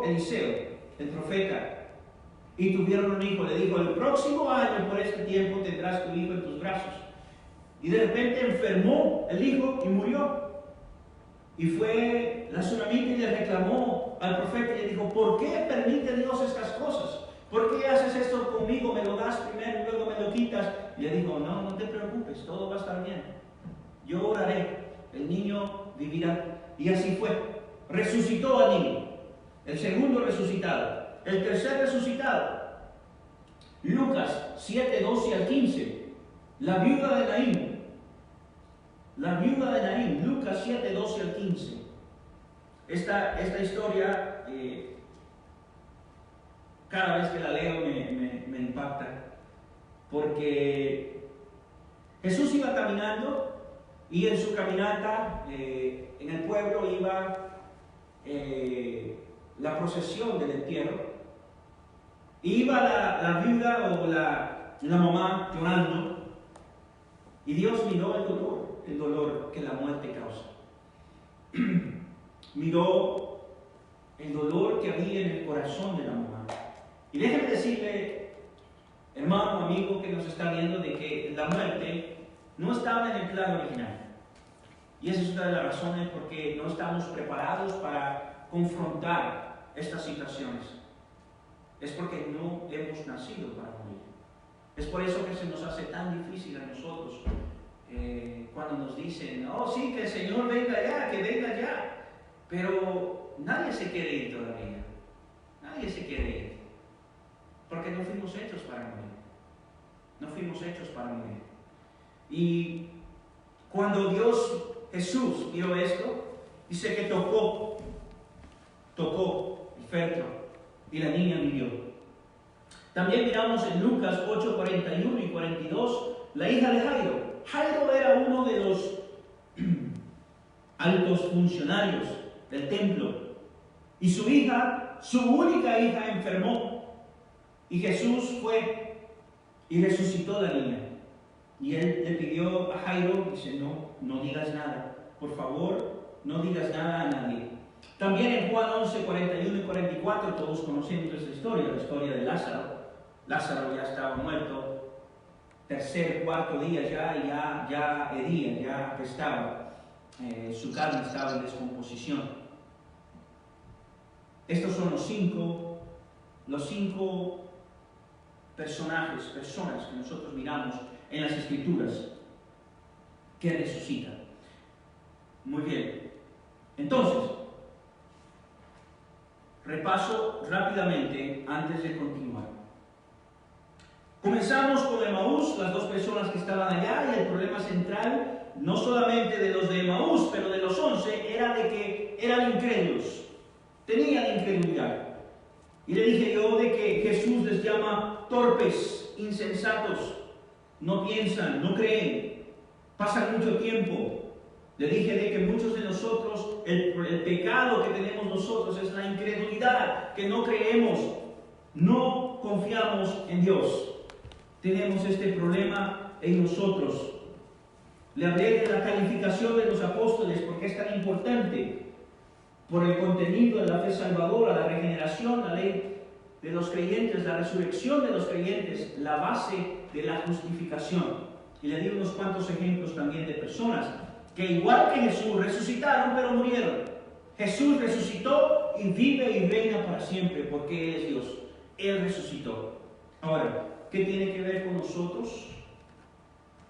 Eliseo, el profeta, y tuvieron un hijo. Le dijo: el próximo año por este tiempo tendrás tu hijo en tus brazos. Y de repente enfermó el hijo y murió. Y fue la tsunamita y le reclamó al profeta y le dijo: ¿por qué permite Dios estas cosas? ¿Por qué haces esto conmigo? Me lo das primero y luego me lo quitas. Y le dijo: no te preocupes, todo va a estar bien. Yo oraré, el niño vivirá. Y así fue. Resucitó al niño. El segundo resucitado. El tercer resucitado. Lucas 7, 12 al 15. La viuda de Naín. Lucas 7, 12 al 15. Esta historia, cada vez que la leo me impacta, porque Jesús iba caminando y en su caminata en el pueblo iba la procesión del entierro. Iba la viuda o la mamá llorando, y Dios miró el dolor que la muerte causa. Miró el dolor que había en el corazón de la mamá. Y déjeme decirle, hermano, amigo que nos está viendo, de que la muerte no estaba en el plan original. Y esa es una de las razones por qué no estamos preparados para confrontar estas situaciones. Es porque no hemos nacido para morir. Es por eso que se nos hace tan difícil a nosotros cuando nos dicen: oh sí, que el Señor venga ya, que venga ya. Pero nadie se quiere ir todavía. Nadie se quiere ir. Porque no fuimos hechos para morir. No fuimos hechos para morir. Y cuando Jesús vio esto, dice que tocó el féretro y la niña vivió. También miramos en Lucas 8, 41 y 42, la hija de Jairo. Jairo era uno de los altos funcionarios del templo, y su única hija, enfermó, y Jesús fue y resucitó a la niña. Y él le pidió a Jairo, dice: no digas nada, por favor, no digas nada a nadie. También en Juan 11, 41 y 44, todos conocemos esta historia, la historia de Lázaro. Lázaro ya estaba muerto, tercer, cuarto día ya hería, ya apestaba, su carne estaba en descomposición. Estos son los cinco personas que nosotros miramos en las Escrituras que resucitan. Muy bien. Entonces, repaso rápidamente antes de continuar. Comenzamos con Emaús, las dos personas que estaban allá, y el problema central, no solamente de los de Emaús, pero de los 11, era de que eran incrédulos, tenían incredulidad. Y le dije yo de que Jesús les llama torpes, insensatos, no piensan, no creen, pasan mucho tiempo. Le dije de que muchos de nosotros, el pecado que tenemos nosotros es la incredulidad, que no creemos, no confiamos en Dios. Tenemos este problema en nosotros. Le hablé de la calificación de los apóstoles, porque es tan importante por el contenido de la fe salvadora, la regeneración, la ley de los creyentes, la resurrección de los creyentes, la base de la justificación. Y le di unos cuantos ejemplos también de personas que, igual que Jesús, resucitaron pero murieron. Jesús resucitó y vive y reina para siempre, porque Él es Dios. Él resucitó. Ahora, ¿qué tiene que ver con nosotros,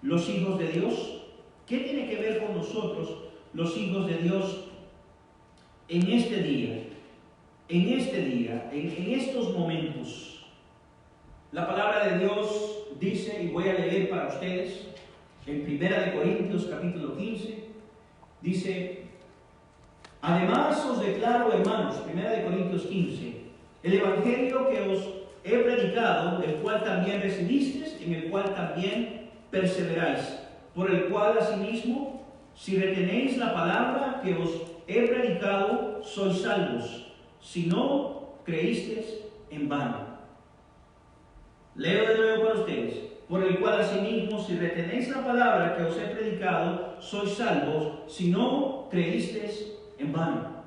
los hijos de Dios? ¿Qué tiene que ver con nosotros, los hijos de Dios? en este día, en estos momentos. La palabra de Dios dice, y voy a leer para ustedes, en 1 Corintios capítulo 15, dice: además os declaro, hermanos, 1 Corintios 15, el evangelio que os he predicado, el cual también recibisteis, en el cual también perseveráis, por el cual asimismo, si retenéis la palabra que os he predicado, sois salvos, si no creísteis en vano. Leo de nuevo para ustedes: por el cual asimismo, si retenéis la palabra que os he predicado, sois salvos, si no creísteis en vano.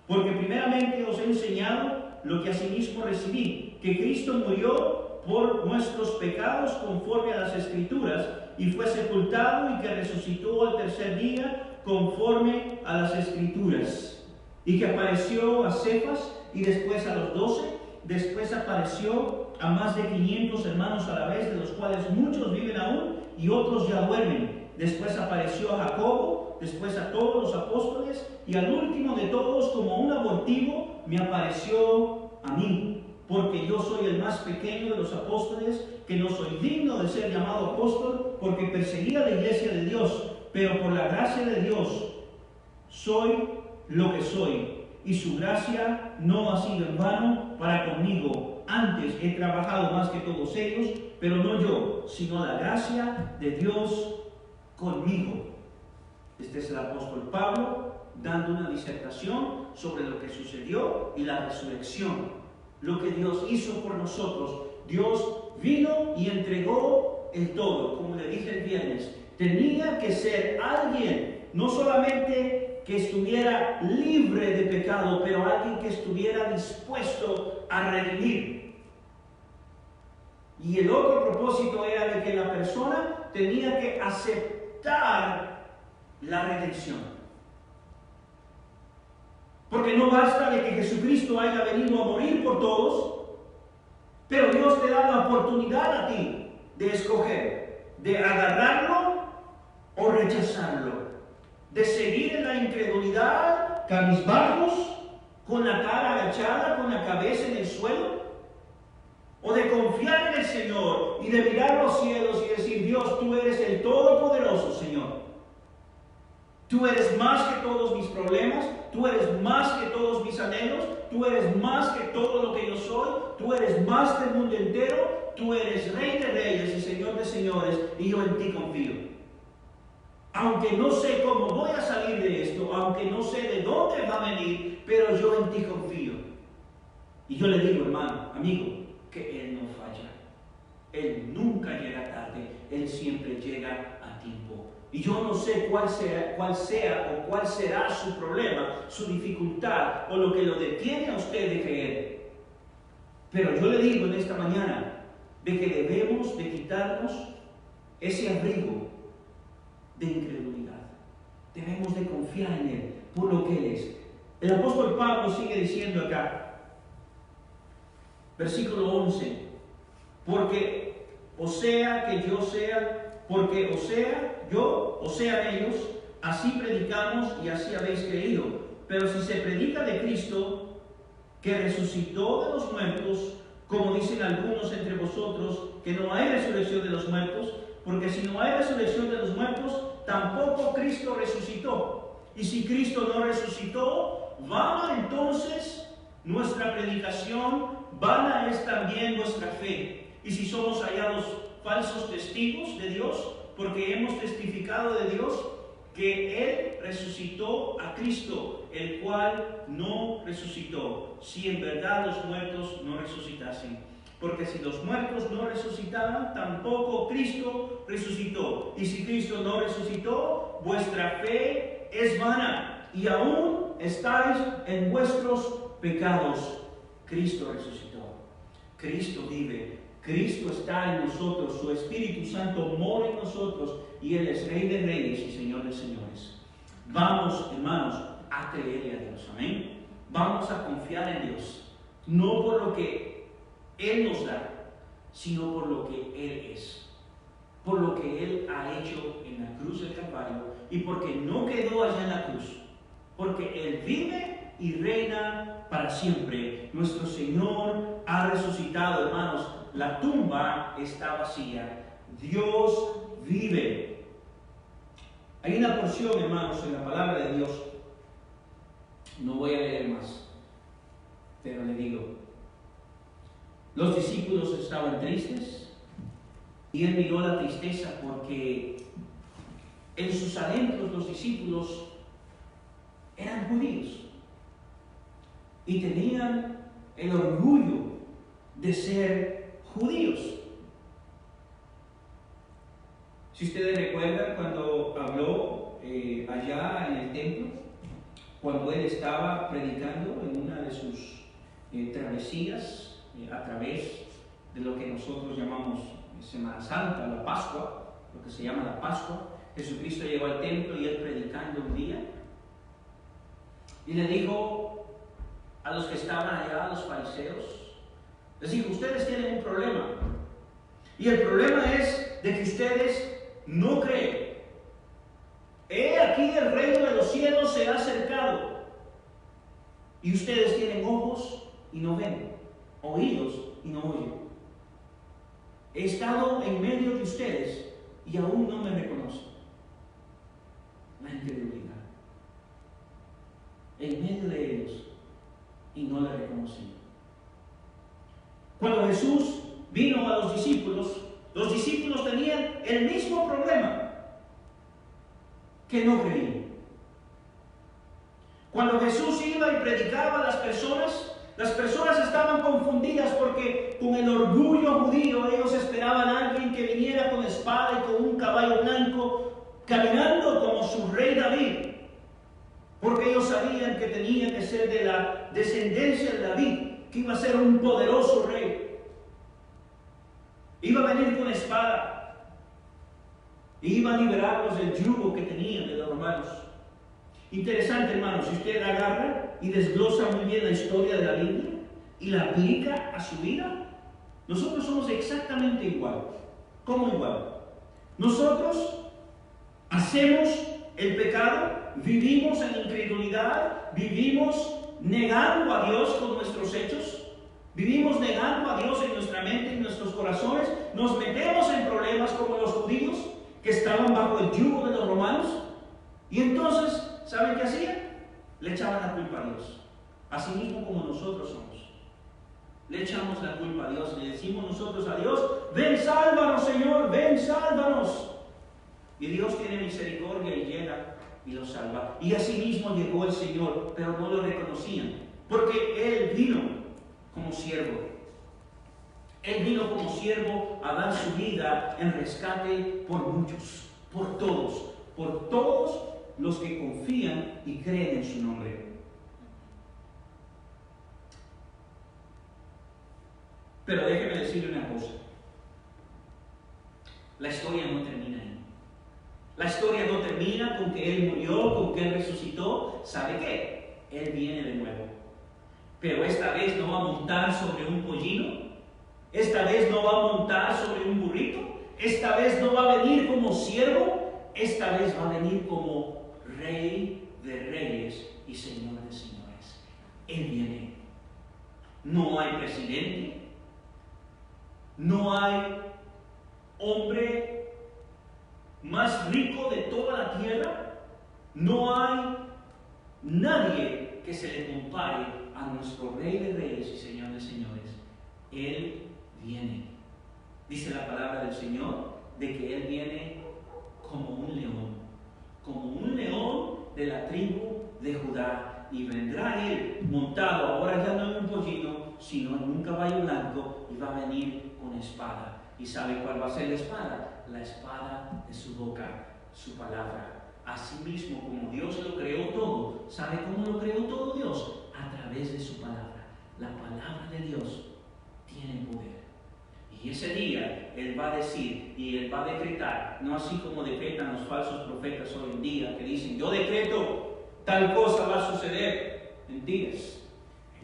Porque primeramente os he enseñado lo que asimismo recibí, que Cristo murió por nuestros pecados conforme a las Escrituras, y fue sepultado, y que resucitó al tercer día conforme a las Escrituras, y que apareció a Cefas y después a los 12, después apareció a más de 500 hermanos a la vez, de los cuales muchos viven aún y otros ya duermen. Después apareció a Jacobo, después a todos los apóstoles, y al último de todos, como un abortivo, me apareció a mí, porque yo soy el más pequeño de los apóstoles, que no soy digno de ser llamado apóstol, porque perseguía la iglesia de Dios, pero por la gracia de Dios soy lo que soy, y su gracia no ha sido en vano para conmigo. Antes he trabajado más que todos ellos, pero no yo, sino la gracia de Dios conmigo. Este es el apóstol Pablo dando una disertación sobre lo que sucedió y la resurrección, lo que Dios hizo por nosotros. Dios vino y entregó el todo, como le dije el viernes. Tenía que ser alguien, no solamente que estuviera libre de pecado, pero alguien que estuviera dispuesto a redimir. Y el otro propósito era de que la persona tenía que aceptar la redención. Porque no basta de que Jesucristo haya venido a morir por todos, pero Dios te da la oportunidad a ti de escoger, de agarrarlo o rechazarlo, de seguir en la incredulidad, cabizbajos, con la cara agachada, con la cabeza en el suelo, o de confiar en el Señor y de mirar los cielos y decir: Dios, tú eres el Todopoderoso, Señor. Tú eres más que todos mis problemas, tú eres más que todos mis anhelos, tú eres más que todo lo que yo soy, tú eres más del mundo entero, tú eres Rey de Reyes y Señor de Señores, y yo en ti confío. Aunque no sé cómo voy a salir de esto, aunque no sé de dónde va a venir, pero yo en ti confío. Y yo le digo, hermano, amigo, que Él no falla. Él nunca llega tarde, Él siempre llega a tiempo. Y yo no sé cuál será su problema, su dificultad o lo que lo detiene a usted de creer. Pero yo le digo en esta mañana de que debemos de quitarnos ese abrigo de incredulidad. Debemos de confiar en Él por lo que Él es. El apóstol Pablo sigue diciendo acá, versículo 11, porque o sea yo, o sean ellos, así predicamos y así habéis creído. Pero si se predica de Cristo, que resucitó de los muertos, como dicen algunos entre vosotros, que no hay resurrección de los muertos, porque si no hay resurrección de los muertos, tampoco Cristo resucitó. Y si Cristo no resucitó, vana entonces nuestra predicación, vana es también nuestra fe. Y si somos hallados falsos testigos de Dios, porque hemos testificado de Dios que Él resucitó a Cristo, el cual no resucitó, si en verdad los muertos no resucitasen. Porque si los muertos no resucitaran, tampoco Cristo resucitó. Y si Cristo no resucitó, vuestra fe es vana, y aún estáis en vuestros pecados. Cristo resucitó. Cristo vive. Cristo está en nosotros, su Espíritu Santo mora en nosotros y Él es Rey de Reyes y Señor de Señores. Vamos, hermanos, a creerle a Dios, amén. Vamos a confiar en Dios, no por lo que Él nos da, sino por lo que Él es, por lo que Él ha hecho en la cruz del Calvario y porque no quedó allá en la cruz, porque Él vive y reina para siempre. Nuestro Señor ha resucitado, hermanos. La tumba está vacía. Dios vive. Hay una porción, hermanos, en la palabra de Dios. No voy a leer más, pero le digo. Los discípulos estaban tristes y él miró la tristeza porque en sus adentros los discípulos eran judíos y tenían el orgullo de ser judíos. Si ustedes recuerdan cuando habló allá en el templo, cuando él estaba predicando en una de sus travesías a través de lo que nosotros llamamos Semana Santa, la Pascua, lo que se llama la Pascua, Jesucristo llegó al templo y él predicando un día y le dijo a los que estaban allá, a los fariseos, les dijo: ustedes tienen un problema y el problema es de que ustedes no creen. He aquí el reino de los cielos se ha acercado y ustedes tienen ojos y no ven, oídos y no oyen. He estado en medio de ustedes y aún no me reconocen. La incredulidad. En medio de ellos y no le reconocen. Cuando Jesús vino a los discípulos tenían el mismo problema, que no creían. Cuando Jesús iba y predicaba a las personas estaban confundidas porque con el orgullo judío ellos esperaban a alguien que viniera con espada y con un caballo blanco, caminando como su rey David, porque ellos sabían que tenía que ser de la descendencia de David, que iba a ser un poderoso rey. Iba a venir con espada, iba a liberarlos del yugo que tenían de los romanos. Interesante, hermanos, si usted agarra y desglosa muy bien la historia de la Biblia y la aplica a su vida, nosotros somos exactamente igual. ¿Cómo igual? Nosotros hacemos el pecado, vivimos en incredulidad, vivimos negando a Dios con nuestros hechos, vivimos negando a Dios en nuestra mente, en nuestros corazones, nos metemos en problemas como los judíos que estaban bajo el yugo de los romanos, y entonces, ¿saben qué hacían? Le echaban la culpa a Dios, así mismo como nosotros somos. Le echamos la culpa a Dios, le decimos nosotros a Dios: ven, sálvanos, Señor, ven, sálvanos. Y Dios tiene misericordia y llega y los salva. Y así mismo llegó el Señor, pero no lo reconocían, porque Él vino como siervo. Él vino como siervo a dar su vida en rescate por muchos, por todos los que confían y creen en su nombre. Pero déjeme decirle una cosa: la historia no termina ahí. La historia no termina con que Él murió, con que Él resucitó. ¿Sabe qué? Él viene de nuevo. Pero esta vez no va a montar sobre un pollino. Esta vez no va a montar sobre un burrito. Esta vez no va a venir como siervo. Esta vez va a venir como Rey de reyes y Señor de señores. Él viene. No hay presidente. No hay hombre más rico de toda la tierra. No hay nadie que se le compare a nuestro Rey de reyes y Señor de señores. Él viene. Dice la palabra del Señor de que Él viene como un león de la tribu de Judá, y vendrá Él montado ahora ya no en un pollino, sino en un caballo blanco, y va a venir con espada. ¿Y sabe cuál va a ser la espada? La espada de su boca, su palabra. Así mismo como Dios lo creó todo. ¿Sabe cómo lo creó todo Dios? A través de su palabra. La palabra de Dios tiene poder. Y ese día Él va a decir y Él va a decretar, no así como decretan los falsos profetas hoy en día, que dicen: yo decreto, tal cosa va a suceder. Mentiras.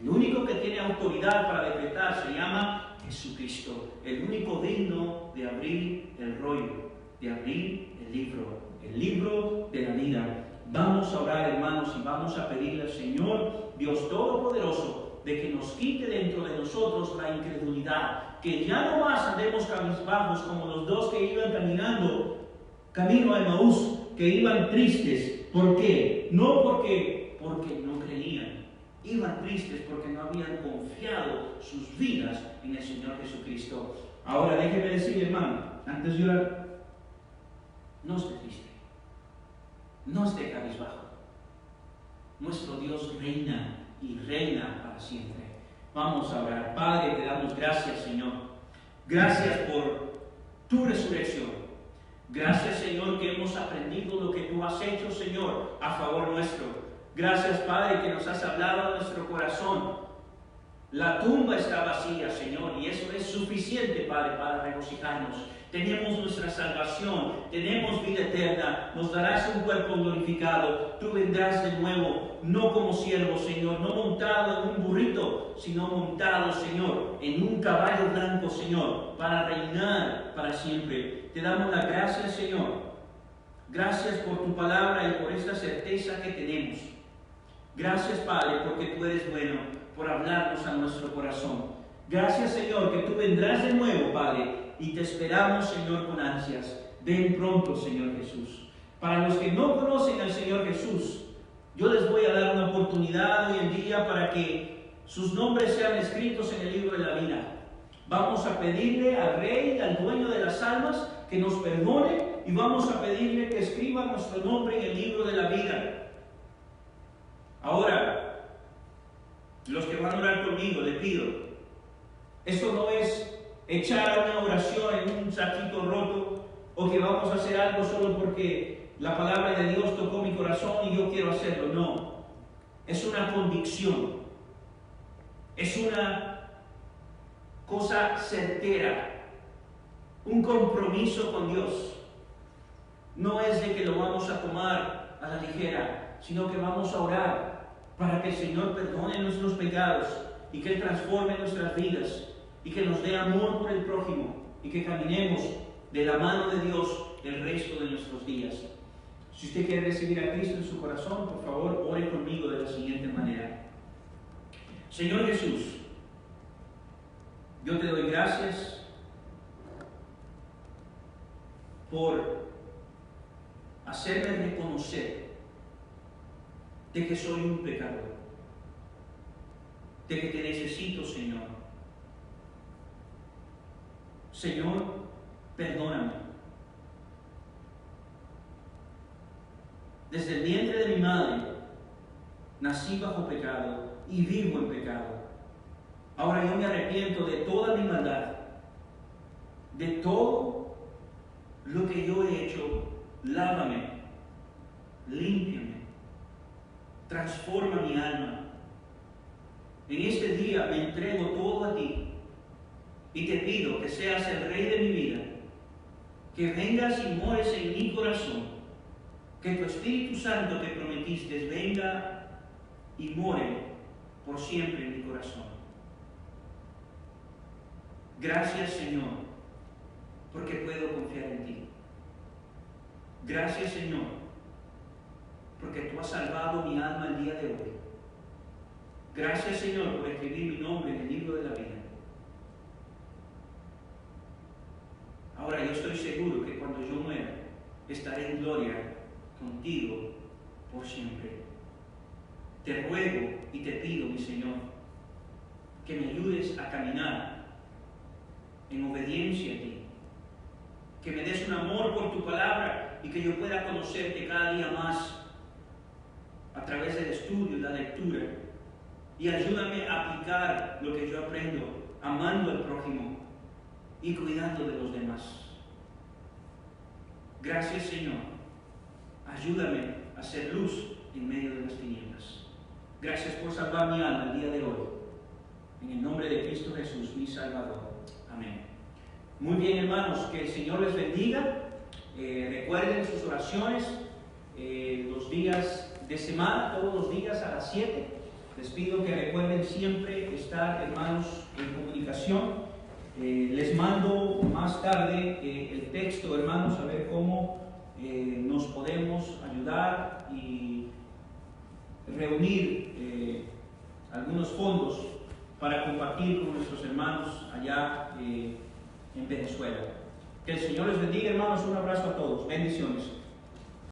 El único que tiene autoridad para decretar se llama Jesucristo, el único digno de abrir el rollo, de abrir el libro de la vida. Vamos a orar, hermanos, y vamos a pedirle al Señor, Dios Todopoderoso, de que nos quite dentro de nosotros la incredulidad, que ya no más andemos cabizbajos como los dos que iban caminando camino a Emaús, que iban tristes. ¿Por qué? No porque no creían, iban tristes porque no habían confiado sus vidas en el Señor Jesucristo. Ahora déjeme decirle, hermano, antes de orar, no esté triste, no esté cabizbajo. Nuestro Dios reina y reina para siempre. Vamos a orar. Padre, te damos gracias, Señor. Gracias por tu resurrección. Gracias, Señor, que hemos aprendido lo que tú has hecho, Señor, a favor nuestro. Gracias, Padre, que nos has hablado a nuestro corazón. La tumba está vacía, Señor, y eso es suficiente, Padre, para regocijarnos. Tenemos nuestra salvación, tenemos vida eterna, nos darás un cuerpo glorificado. Tú vendrás de nuevo, no como siervo, Señor, no montado en un burrito, sino montado, Señor, en un caballo blanco, Señor, para reinar para siempre. Te damos las gracias, Señor. Gracias por tu palabra y por esta certeza que tenemos. Gracias, Padre, porque tú eres bueno, por hablarnos a nuestro corazón. Gracias, Señor, que tú vendrás de nuevo, Padre, y te esperamos, Señor, con ansias. Ven pronto, Señor Jesús. Para los que no conocen al Señor Jesús, yo les voy a dar una oportunidad hoy en día para que sus nombres sean escritos en el libro de la vida. Vamos a pedirle al Rey, al dueño de las almas, que nos perdone, y vamos a pedirle que escriba nuestro nombre en el libro de la vida. Ahora, los que van a orar conmigo, les pido, esto no es echar una oración en un saquito roto, o que vamos a hacer algo solo porque la palabra de Dios tocó mi corazón y yo quiero hacerlo. No, es una convicción, es una cosa certera, un compromiso con Dios. No es de que lo vamos a tomar a la ligera, sino que vamos a orar para que el Señor perdone nuestros pecados y que Él transforme nuestras vidas y que nos dé amor por el prójimo y que caminemos de la mano de Dios el resto de nuestros días. Si usted quiere recibir a Cristo en su corazón, por favor, ore conmigo de la siguiente manera. Señor Jesús, yo te doy gracias por hacerme reconocer de que soy un pecador, de que te necesito, Señor. Señor, perdóname. Desde el vientre de mi madre nací bajo pecado y vivo en pecado. Ahora yo me arrepiento de toda mi maldad, de todo lo que yo he hecho. Lávame, límpiame, transforma mi alma. En este día me entrego todo a ti y te pido que seas el Rey de mi vida, que vengas y mores en mi corazón, que tu Espíritu Santo que prometiste venga y more por siempre en mi corazón. Gracias, Señor, porque puedo confiar en ti. Gracias, Señor, porque tú has salvado mi alma el día de hoy. Gracias, Señor, por escribir mi nombre en el libro de la vida. Ahora yo estoy seguro que cuando yo muera, estaré en gloria contigo por siempre. Te ruego y te pido, mi Señor, que me ayudes a caminar en obediencia a ti, que me des un amor por tu palabra y que yo pueda conocerte cada día más a través del estudio y la lectura, y ayúdame a aplicar lo que yo aprendo, amando al prójimo y cuidando de los demás. Gracias, Señor. Ayúdame a ser luz en medio de las tinieblas. Gracias por salvar mi alma el día de hoy. En el nombre de Cristo Jesús, mi Salvador. Amén. Muy bien, hermanos, que el Señor les bendiga. Recuerden sus oraciones los días de semana, todos los días a las 7. Les pido que recuerden siempre estar, hermanos, en comunicación. Les mando más tarde el texto, hermanos, a ver cómo nos podemos ayudar y reunir algunos fondos para compartir con nuestros hermanos allá en Venezuela. Que el Señor les bendiga, hermanos. Un abrazo a todos. Bendiciones.